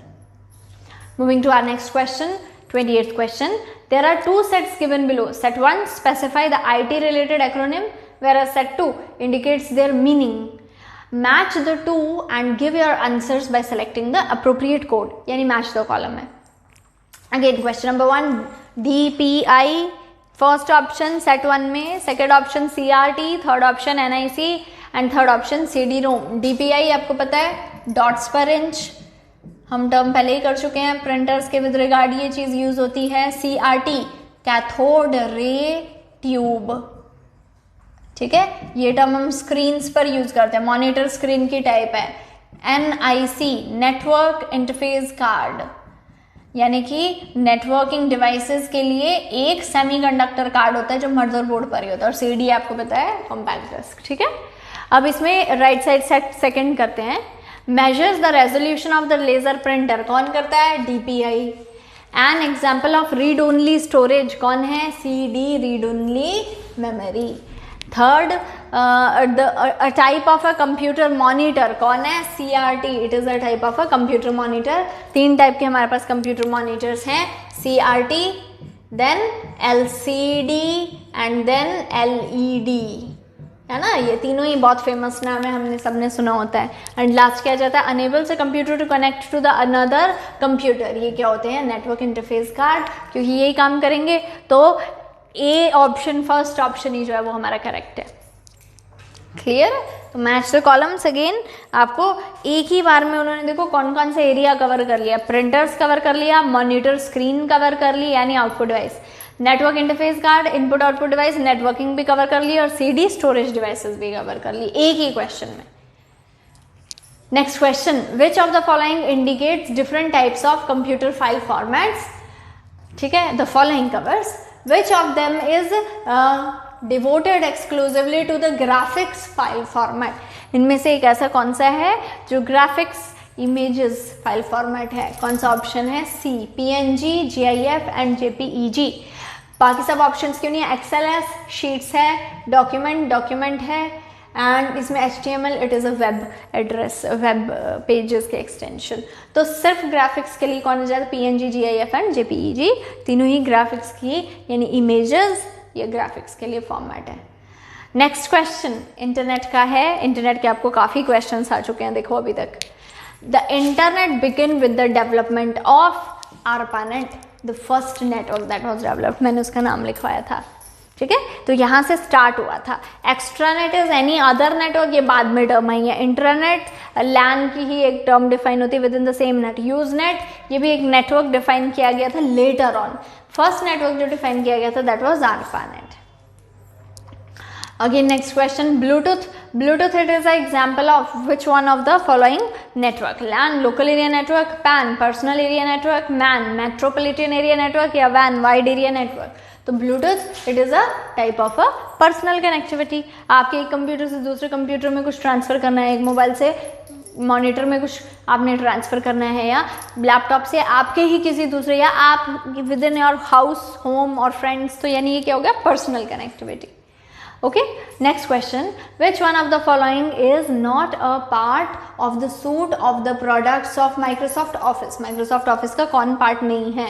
Moving to our next question, 28th question. There are two sets given below. Set 1 specify the IT related acronym, whereas set 2 indicates their meaning. Match the two and give your answers by selecting the appropriate code. यानी match the column है. Again question number 1, DPI first option set 1 में, second option CRT, third option NIC and third option CD-ROM. DPI आपको पता है dots per inch, हम term पहले ही कर चुके हैं प्रिंटर्स के विद रिगार्ड ये चीज यूज होती है। CRT कैथोड रे ट्यूब, ठीक है, ये टर्म हम स्क्रीन्स पर यूज करते हैं, मॉनिटर स्क्रीन की टाइप है। NIC नेटवर्क इंटरफेस कार्ड, यानी कि नेटवर्किंग डिवाइसेस के लिए एक सेमीकंडक्टर कार्ड होता है जो मदरबोर्ड पर ही होता है। और CD आपको पता है कॉम्पैक्ट डिस्क, ठीक है। अब इसमें राइट साइड सेट सेकंड करते हैं। measures the resolution of the laser printer, कौन करता है? DPI. an example of read only storage, कौन है? CD read only memory. third a type of a computer monitor, कौन है? CRT, it is a type of a computer monitor. 3 type के हमारे पास computer monitors हैं, CRT, then LCD and then LED, है ना। ये तीनों ही बहुत फेमस नाम है, हमने सबने सुना होता है। एंड लास्ट क्या जाता है? Enables a computer to connect to the another computer, ये क्या होते हैं? नेटवर्क इंटरफेस कार्ड, क्योंकि यही काम करेंगे। तो ए ऑप्शन, फर्स्ट ऑप्शन ही जो है वो हमारा करेक्ट है। क्लियर? तो मैच द कॉलम्स अगेन, आपको एक ही बार में उन्होंने देखो कौन कौन सा एरिया कवर कर लिया। प्रिंटर्स कवर कर लिया, मॉनिटर स्क्रीन कवर कर ली यानी output device, network interface card input output device, networking भी कवर कर ली और CD स्टोरेज डिवाइसेस भी कवर कर ली एक ही क्वेश्चन में। Next question, which of the following indicates different types of computer file formats, ठीक है। The following covers which of them is devoted exclusively to the graphics file format, इनमें से एक ऐसा कौन सा है जो ग्राफिक्स इमेजेस फाइल फॉर्मेट है? कौन सा ऑप्शन है? C, PNG, GIF and JPEG। बाकी सब ऑप्शंस क्यों नहीं है? XLS शीट्स है, डॉक्यूमेंट है, एंड इसमें HTML, it is a web address, web pages के एक्सटेंशन। तो सिर्फ ग्राफिक्स के लिए कौन हो जाता है? PNG, GIF एंड JPEG, तीनों ही ग्राफिक्स की यानी इमेजेस, ये ग्राफिक्स के लिए फॉर्मेट है। नेक्स्ट क्वेश्चन इंटरनेट का है। इंटरनेट के आपको काफ़ी क्वेश्चन आ चुके हैं देखो अभी तक। The internet begin with the development of ARPANET, the first network that was developed, मैंने उसका नाम लिखवाया था, ठीक है। तो यहाँ से स्टार्ट हुआ था। Extranet is any other network, ये बाद में टर्म आई है। इंटरनेट लैन की ही एक टर्म डिफाइन होती है with in the same net. Use net, ये भी एक नेटवर्क डिफाइन किया गया था लेटर ऑन। फर्स्ट नेटवर्क जो डिफाइन किया गया था that was ARPANET। Again next question, Bluetooth. Bluetooth, it is an example of which one of the following network? LAN, local area network, PAN, personal area network, MAN, metropolitan area network, या WAN, wide area network. तो Bluetooth it is a type of a personal connectivity. आपके एक computer से दूसरे computer में कुछ transfer करना है, एक मोबाइल से मॉनिटर में कुछ आपने ट्रांसफर करना है, या लैपटॉप से आपके ही किसी दूसरे, या आप with in your house, home और फ्रेंड्स, तो यानी ये क्या हो गया? Personal connectivity. Okay, next question, which one of the following is not a part of the suite of the products of Microsoft Office? Microsoft Office का कौन part नहीं है?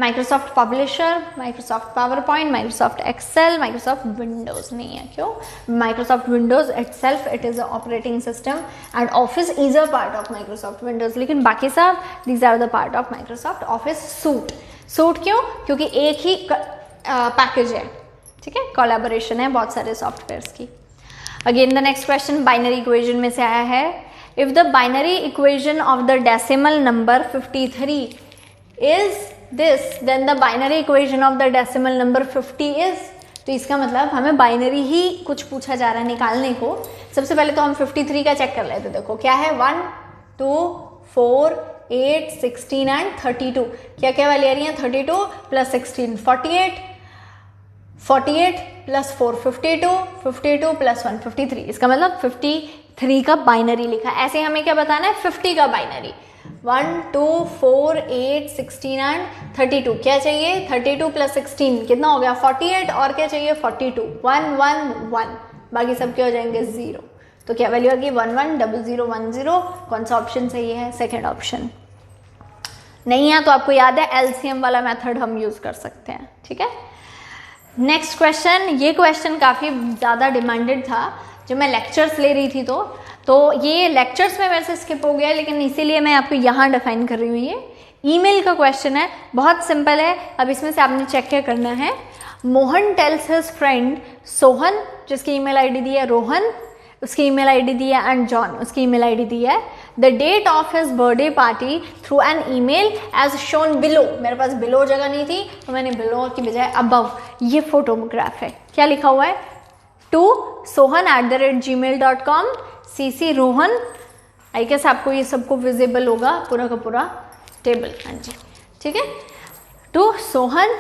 Microsoft Publisher, Microsoft PowerPoint, Microsoft Excel, Microsoft Windows नहीं है। क्यों? Microsoft Windows itself it is a operating system and Office is a part of Microsoft Windows, लेकिन बाकी सब these are the part of Microsoft Office suite। suite क्यों? क्योंकि एक ही package है, ठीक है, कोलैबोरेशन है बहुत सारे सॉफ्टवेयर्स की। Again the next question binary equation में से आया है। If the binary equation of the decimal number 53 is this, then the binary equation of the decimal number 50 is. तो इसका मतलब हमें बाइनरी ही कुछ पूछा जा रहा है निकालने को। सबसे पहले तो हम 53 का चेक कर लेते, देखो क्या है, 1 2 4 8 16 एंड 32। क्या क्या वाली आ रही है? 32 प्लस 16 48, 48 प्लस 4 52, 52 प्लस 1 53, इसका मतलब 53 का बाइनरी लिखा है। ऐसे हमें क्या बताना है, 50 का बाइनरी। 1 2 4 8 16 एंड 32 क्या चाहिए, 32 प्लस 16 कितना हो गया 48, और क्या चाहिए 42, 1 1 1, बाकी सब क्या हो जाएंगे 0। तो क्या वैल्यू आएगी 1 1 0 0 1 0। कौन सा ऑप्शन सही है, सेकेंड ऑप्शन। नहीं है तो आपको याद है एलसीएम वाला मेथड हम यूज कर सकते हैं, ठीक है। नेक्स्ट क्वेश्चन, ये क्वेश्चन काफ़ी ज़्यादा डिमांडेड था जब मैं लेक्चर्स ले रही थी, तो ये लेक्चर्स में मेरे से स्किप हो गया, लेकिन इसीलिए मैं आपको यहाँ डिफाइन कर रही हूँ। ये ईमेल का क्वेश्चन है, बहुत सिंपल है। अब इसमें से आपने चेक क्या करना है, Mohan tales his friend Sohan, जिसकी ईमेल आईडी दी है रोहन, उसकी ईमेल आईडी दी है, एंड जॉन, उसकी ईमेल आईडी दी है, the date of his birthday party through an email as shown below. मेरे पास बिलो जगह नहीं थी तो मैंने बिलो की बजाय अबव, ये फोटोग्राफ है। क्या लिखा हुआ है, to sohan@gmail.com, CC Rohan. I guess आपको ये सबको विजिबल होगा पूरा का पूरा टेबल, हाँ जी, ठीक है। To Sohan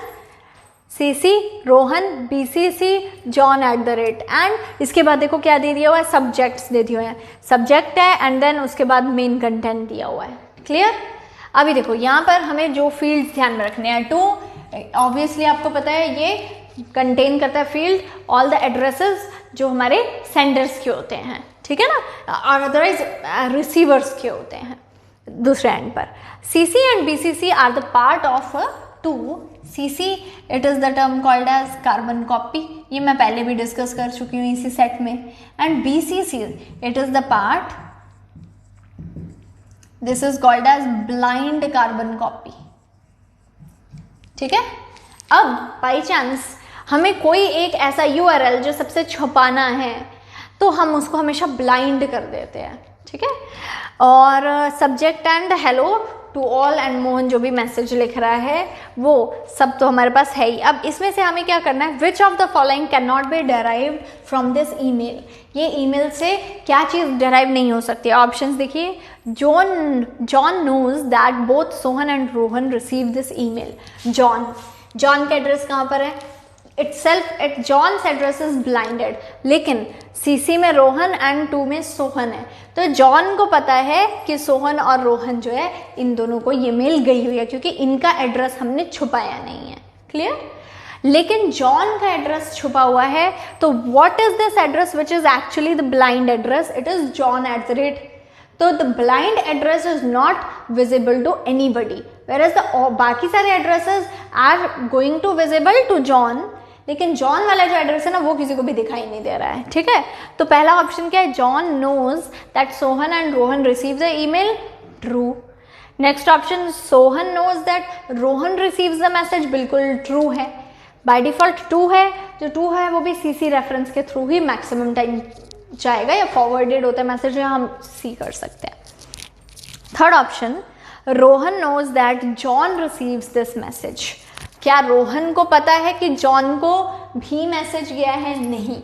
CC Rohan BCC John @ and इसके बाद देखो क्या दे दिया हुआ है, सब्जेक्ट्स दे दिए हुए हैं, सब्जेक्ट है एंड देन उसके बाद मेन कंटेंट दिया हुआ है। क्लियर। अभी देखो यहाँ पर हमें जो फील्ड्स ध्यान में रखने हैं, टू ऑब्वियसली आपको पता है ये कंटेन करता है फील्ड ऑल द एड्रेसेस जो हमारे सेंडर्स के होते हैं, ठीक है ना, और अदरवाइज रिसीवर्स के होते हैं दूसरे एंड पर। CC and BCC are the part of to. CC it is the term called as carbon copy, ये मैं पहले भी डिस्कस कर चुकी हूँ इसी सेट में। And BCC it is the part, this is called as blind carbon copy, ठीक है। अब बाई चांस हमें कोई एक ऐसा URL जो सबसे छुपाना है तो हम उसको हमेशा ब्लाइंड कर देते हैं, ठीक है। और subject and hello to all and Mohan जो भी मैसेज लिख रहा है वो सब तो हमारे पास है ही। अब इसमें से हमें क्या करना है, which of the following can not be derived from this email. ये ईमेल से क्या चीज़ डेराइव नहीं हो सकती। ऑप्शंस देखिए, John knows that both Sohan and Rohan receive this email. John का एड्रेस कहाँ पर है, it John's address is blinded, लेकिन CC में रोहन एंड 2 में सोहन है, तो जॉन को पता है कि सोहन और रोहन जो है इन दोनों को ये मेल गई हुई है क्योंकि इनका एड्रेस हमने छुपाया नहीं है। क्लियर। लेकिन जॉन का एड्रेस छुपा हुआ है, तो what is this address which is actually the blind address, it is John @ तो the blind address is not visible to anybody, whereas the बाकी सारे addresses are going to visible to John, लेकिन John वाला जो address है ना वो किसी को भी दिखाई नहीं दे रहा है, ठीक है। तो पहला ऑप्शन क्या है, John knows that Sohan and Rohan receive the email, true. Next option, Sohan knows that Rohan receives the message, बिल्कुल ट्रू है। बाय डिफॉल्ट 2 है, जो 2 है वो भी CC रेफरेंस के थ्रू ही मैक्सिमम टाइम जाएगा, या फॉरवर्डेड होता है मैसेज, या हम सी कर सकते हैं। Third option, Rohan knows that John receives this message. क्या रोहन को पता है कि जॉन को भी मैसेज गया है, नहीं,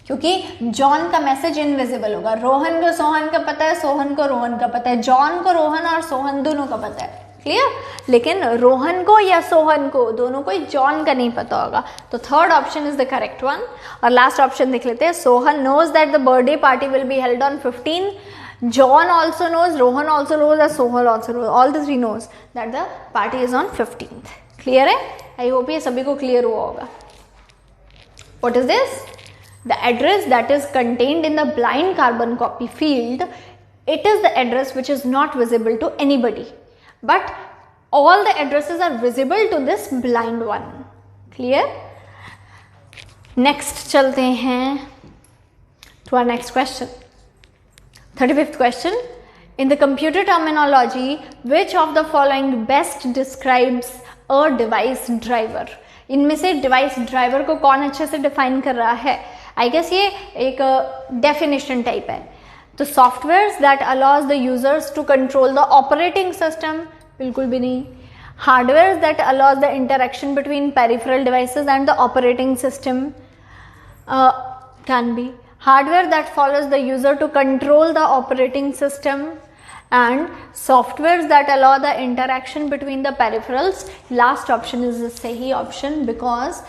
क्योंकि जॉन का मैसेज इनविजिबल होगा। रोहन को सोहन का पता है, सोहन को रोहन का पता है, जॉन को रोहन और सोहन दोनों का पता है। क्लियर। लेकिन रोहन को या सोहन को, दोनों को जॉन का नहीं पता होगा, तो third option is the correct one. और लास्ट ऑप्शन देख लेते हैं, Sohan knows that the birthday party will be held on 15, John also knows, Rohan also knows, and Sohal also knows, all the three knows that the party is on 15th. Clear है? I hope ये सभी को clear हुआ होगा. What is this? The address that is contained in the blind carbon copy field, it is the address which is not visible to anybody, but all the addresses are visible to this blind one. Clear? Next चलते हैं to our next question. 35th question. In the computer terminology, which of the following best describes a device driver? इनमें से device driver को कौन अच्छे से define कर रहा है? I guess ये एक definition type है. तो softwares that allows the users to control the operating system, बिल्कुल भी नहीं. Hardwares that allows the interaction between peripheral devices and the operating system, can be. Hardware that follows the user to control the operating system, and softwares that allow the interaction between the peripherals. Last option is the sahi option because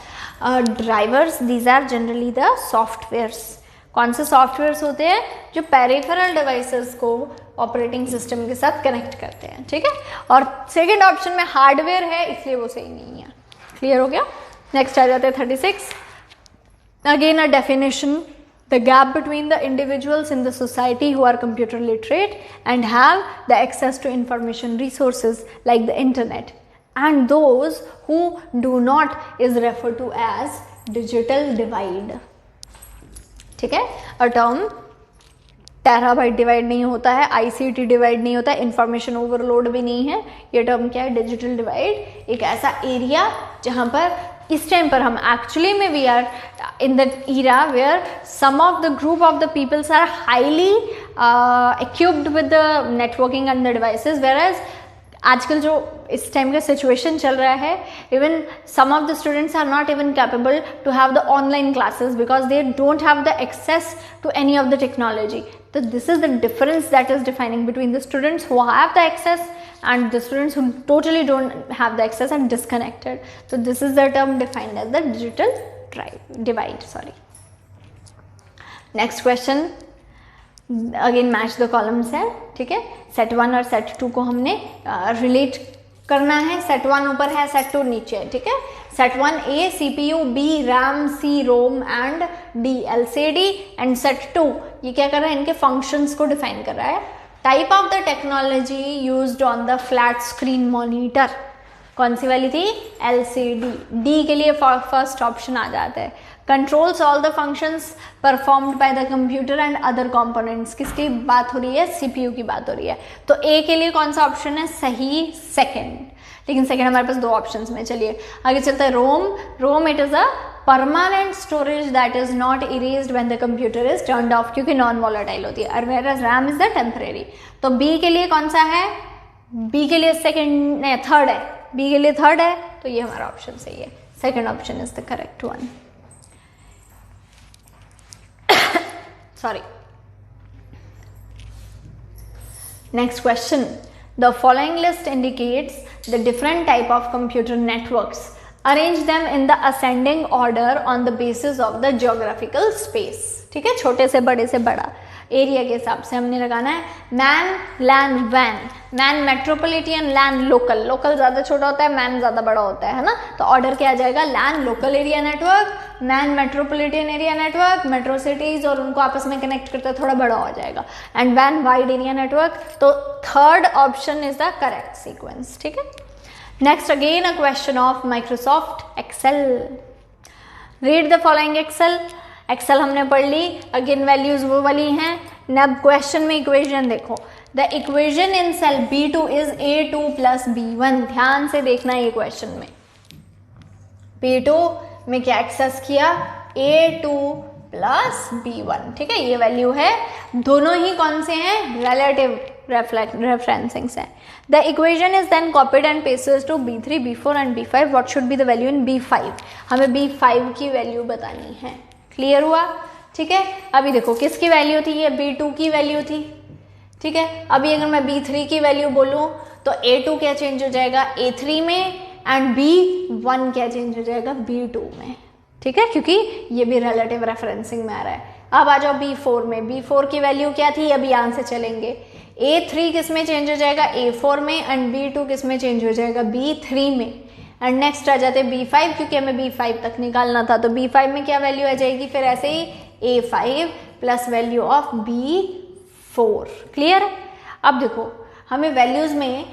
drivers, these are generally the softwares. कौन से softwares होते हैं? जो peripheral devices को operating system के साथ connect करते हैं, ठीक है। और सेकेंड ऑप्शन में हार्डवेयर है, इसलिए वो सही नहीं है। क्लियर हो गया? नेक्स्ट आ जाते हैं 36। Again a definition, the gap between the individuals in the society who are computer literate and have the access to information resources like the internet and those who do not is referred to as digital divide। ठीक है, a term terabyte divide नहीं होता है, ICT divide नहीं होता है, information overload भी नहीं है। ये टर्म क्या है? Digital divide. एक ऐसा एरिया जहाँ पर इस टाइम पर हम एक्चुअली में we are in the era where some of the group of the peoples are highly equipped with the networking and the devices, whereas आजकल जो इस टाइम का सिचुएशन चल रहा है, even some of the students are not even capable to have the online classes because they don't have the access to any of the technology. तो this is the difference that is defining between the students who have the access and the students who totally don't have the access and disconnected. So this is the term defined as the digital divide, sorry. Next question, again match the columns है, ठीक है। set 1 और set 2 को हमने relate करना है। set 1 ऊपर है, set 2 नीचे है, ठीक है। set 1 A CPU, B RAM, C ROM and D LCD and set 2 ये क्या कर रहा है? इनके functions को define कर रहा है। Type of the technology used on the flat screen monitor कौन सी वाली थी? LCD। डी के लिए फर्स्ट ऑप्शन आ जाता है। Controls all the functions performed by the computer and other components. किसकी बात हो रही है? CPU की बात हो रही है। तो A के लिए कौन सा ऑप्शन है सही? सेकेंड। लेकिन सेकेंड हमारे पास दो ऑप्शंस में। चलिए आगे चलता है। ROM it is a permanent storage that is not erased when the computer is turned off, क्योंकि नॉन वॉलेटाइल होती है। whereas RAM is the temporary. तो बी के लिए कौन सा है? बी के लिए सेकेंड नहीं, थर्ड है। बी के लिए थर्ड है, तो ये हमारा ऑप्शन सही है। Second option is the correct one. Sorry. Next question, the following list indicates the different type of computer networks. Arrange them in the ascending order on the basis of the geographical space। ठीक है, छोटे से बड़े से बड़ा area के हिसाब से हमने लगाना है। मैन, लैन, वैन। मैन मेट्रोपॉलिटन, लैन लोकल। लोकल ज़्यादा छोटा होता है, मैन ज़्यादा बड़ा होता है ना। तो ऑर्डर क्या आ जाएगा? LAN local area network, MAN metropolitan area network, metro cities और उनको आपस में कनेक्ट करते थोड़ा बड़ा हो जाएगा, एंड वैन वाइड एरिया नेटवर्क। तो third option is the correct sequence. ठीक है। Next again a question of Microsoft Excel। Read the following Excel। Excel हमने पढ़ ली। Again values वो वाली हैं। अब क्वेश्चन में इक्वेशन देखो। The equation in cell B2 is A2 plus B1। ध्यान से देखना ये क्वेश्चन में। B2 में क्या एक्सेस किया? A2 plus B1। ठीक है, ये वैल्यू है। दोनों ही कौन से हैं? रिलेटिव referencing है। The equation is then copied and pasted to B3, B4 and B5। What should be the value in B5? हमें B5 की वैल्यू बतानी है। क्लियर हुआ? ठीक है। अभी देखो किसकी वैल्यू थी? ये B2 की वैल्यू थी। ठीक है। अभी अगर मैं B3 की वैल्यू बोलूँ तो A2 क्या चेंज हो जाएगा? A3 में, एंड B1 क्या चेंज हो जाएगा? B2 में। ठीक है, क्योंकि ये भी रिलेटिव रेफरेंसिंग में आ रहा है। अब आ जाओ B4 में। B4 की वैल्यू क्या थी? अभी यहाँ से चलेंगे। A3 किस में चेंज हो जाएगा? A4 में, एंड B2 किस में चेंज हो जाएगा? B3 में। एंड नेक्स्ट आ जाते हैं B5, क्योंकि हमें B5 तक निकालना था। तो B5 में क्या वैल्यू आ जाएगी? फिर ऐसे ही A5 plus value of B4। Clear है? अब देखो हमें वैल्यूज में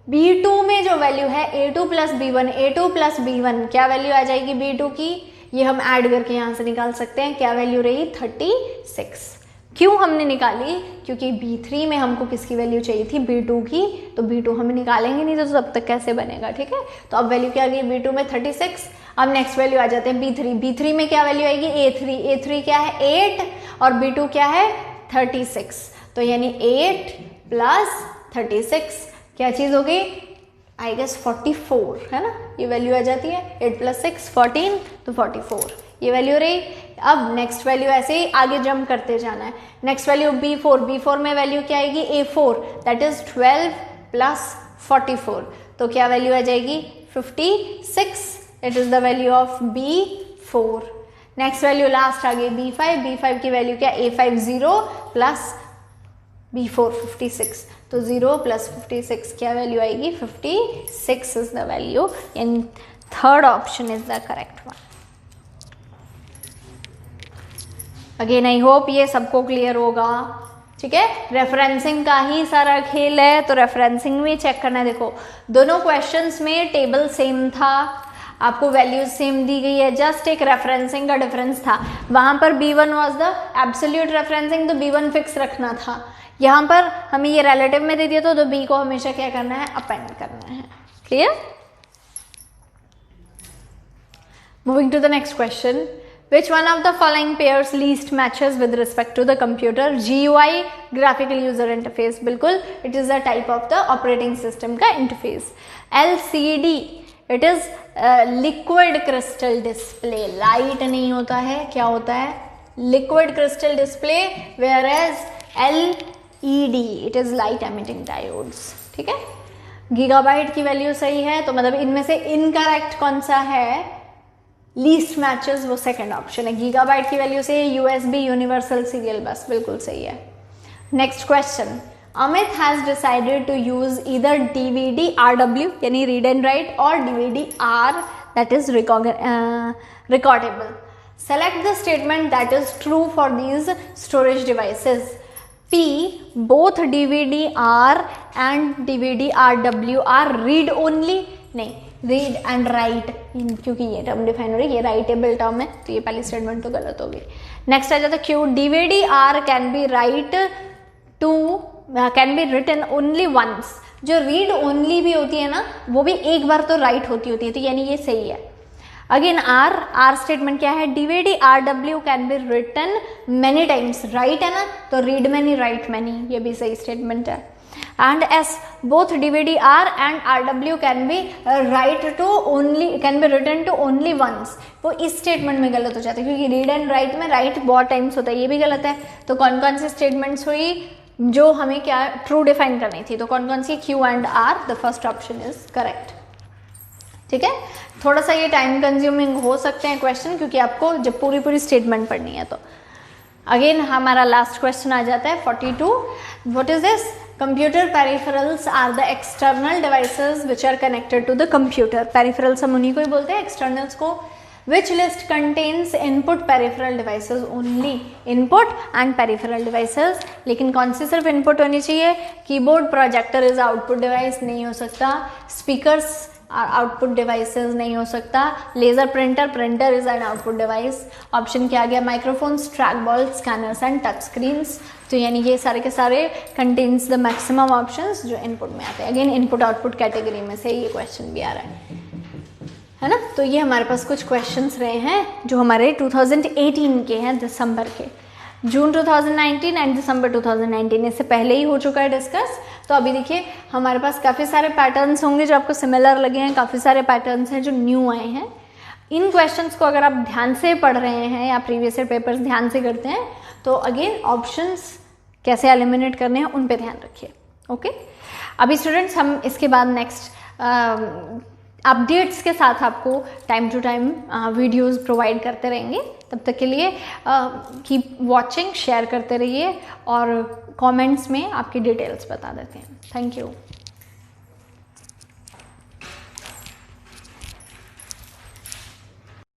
B2 में जो वैल्यू है A2 plus B1, A2 plus B1 क्या वैल्यू आ जाएगी B2 की? ये हम ऐड करके यहाँ से निकाल सकते हैं। क्या वैल्यू रही? 36। क्यों हमने निकाली? क्योंकि B3 में हमको किसकी वैल्यू चाहिए थी? B2 की। तो B2 हमें निकालेंगे नहीं तो तब तक कैसे बनेगा? ठीक है। तो अब वैल्यू क्या आ गई? B2 में 36। अब नेक्स्ट वैल्यू आ जाते हैं B3। B3 में क्या वैल्यू आएगी? A3। A3 क्या है? 8 और B2 क्या है? 36। तो यानी 8 प्लस 36 क्या चीज़ हो गई? आई गेस 44 है ना, ये वैल्यू आ जाती है। 8 प्लस 6 14, तो 44 ये वैल्यू रही। अब नेक्स्ट वैल्यू ऐसे ही आगे जंप करते जाना है। Next value B4। B4 में वैल्यू क्या आएगी? A4 that is 12 plus 44। तो क्या वैल्यू आ जाएगी? 56। It is the value of B4। 4। Next value last आ गई B5 की वैल्यू क्या, A5 0 प्लस B4 56, तो 0 प्लस 56 क्या वैल्यू आएगी, 56 is the value, and third option is the correct one. Again I hope ये सबको क्लियर होगा, ठीक है। रेफरेंसिंग का ही सारा खेल है, तो रेफरेंसिंग में चेक करना है। देखो दोनों क्वेश्चंस में टेबल सेम था, आपको वैल्यूज सेम दी गई है, जस्ट एक रेफरेंसिंग का डिफरेंस था। वहां पर B1 was the absolute referencing, तो B1 फिक्स रखना था। यहाँ पर हमें ये रिलेटिव में दे दिया तो B को हमेशा क्या करना है, अपेंड करना है। Clear? Moving to the next question, which one of the following pairs least matches with respect to the computer? GUI, graphical user interface, बिल्कुल it is a type of the operating system का interface। LCD, it is liquid crystal display, light नहीं होता है, क्या होता है, liquid crystal display, whereas LED, it is light emitting diodes, ठीक है। गीगाबाइट की वैल्यू सही है, तो मतलब इनमें से इनकरेक्ट कौन सा है, लीस्ट मैचेस, वो सेकंड ऑप्शन है। गीगाबाइट की वैल्यू से USB यूनिवर्सल सीरियल बस, बिल्कुल सही है। Next question, Amit has decided to use either DVD RW यानी रीड एंड राइट और DVD R that is recordable. Select the statement that is true for these storage devices. P, both DVD R and DVD RW are read only, नहीं read and right, क्योंकि ये term define हो रही है, ये writable term है, तो ये पहली स्टेटमेंट तो गलत होगी। नेक्स्ट आ जाता है Q, DVD R can be written only once. जो रीड ओनली भी होती है ना, वो भी एक बार तो राइट होती है, तो यानी ये सही है। अगेन R स्टेटमेंट क्या है, DVD RW can be written many times, right है ना, तो रीड मैनी राइट मैनी, ये भी सही स्टेटमेंट है। And S, both DVD R and RW can be written to only once, वो इस स्टेटमेंट में गलत हो जाता है, क्योंकि रीड एंड राइट में राइट बहुत टाइम्स होता है, ये भी गलत है। तो कौन कौन सी स्टेटमेंट्स हुई जो हमें क्या ट्रू डिफाइन करनी थी, तो कौन कौन सी, Q and R, the first option is correct, ठीक है। थोड़ा सा ये टाइम कंज्यूमिंग हो सकते हैं क्वेश्चन, क्योंकि आपको जब पूरी स्टेटमेंट पढ़नी है। तो अगेन हमारा लास्ट क्वेश्चन आ जाता है 42, what is this, Computer peripherals are the external devices which are connected to the computer. Peripherals हम उन्हीं को ही बोलते हैं, externals को। Which list contains input peripheral devices only? Input and peripheral devices, लेकिन कौन सी सिर्फ input होनी चाहिए, keyboard projector is output device नहीं हो सकता, स्पीकर्स आउटपुट डिवाइसेस नहीं हो सकता, laser printer is an output device. Option क्या आ गया, microphones, track ball, scanners and touch screens. तो यानी ये सारे के सारे कंटेन्स द मैक्सिमम ऑप्शंस जो इनपुट में आते हैं। अगेन इनपुट आउटपुट कैटेगरी में से ये क्वेश्चन भी आ रहा है ना। तो ये हमारे पास कुछ क्वेश्चंस रहे हैं जो हमारे 2018 के हैं, दिसंबर के, जून 2019 एंड दिसंबर 2019, इससे पहले ही हो चुका है डिस्कस। तो अभी देखिए हमारे पास काफ़ी सारे पैटर्न्स होंगे जो आपको सिमिलर लगे हैं, काफ़ी सारे पैटर्न्स हैं जो न्यू आए हैं। इन क्वेश्चंस को अगर आप ध्यान से पढ़ रहे हैं या प्रीवियस ईयर पेपर्स ध्यान से करते हैं, तो अगेन ऑप्शंस कैसे एलिमिनेट करने हैं उन पे ध्यान रखिए। ओके, अभी स्टूडेंट्स हम इसके बाद नेक्स्ट अपडेट्स के साथ आपको time to time videos provide करते रहेंगे। तब तक के लिए कीप वॉचिंग, शेयर करते रहिए और कमेंट्स में आपकी डिटेल्स बता देते हैं। Thank you.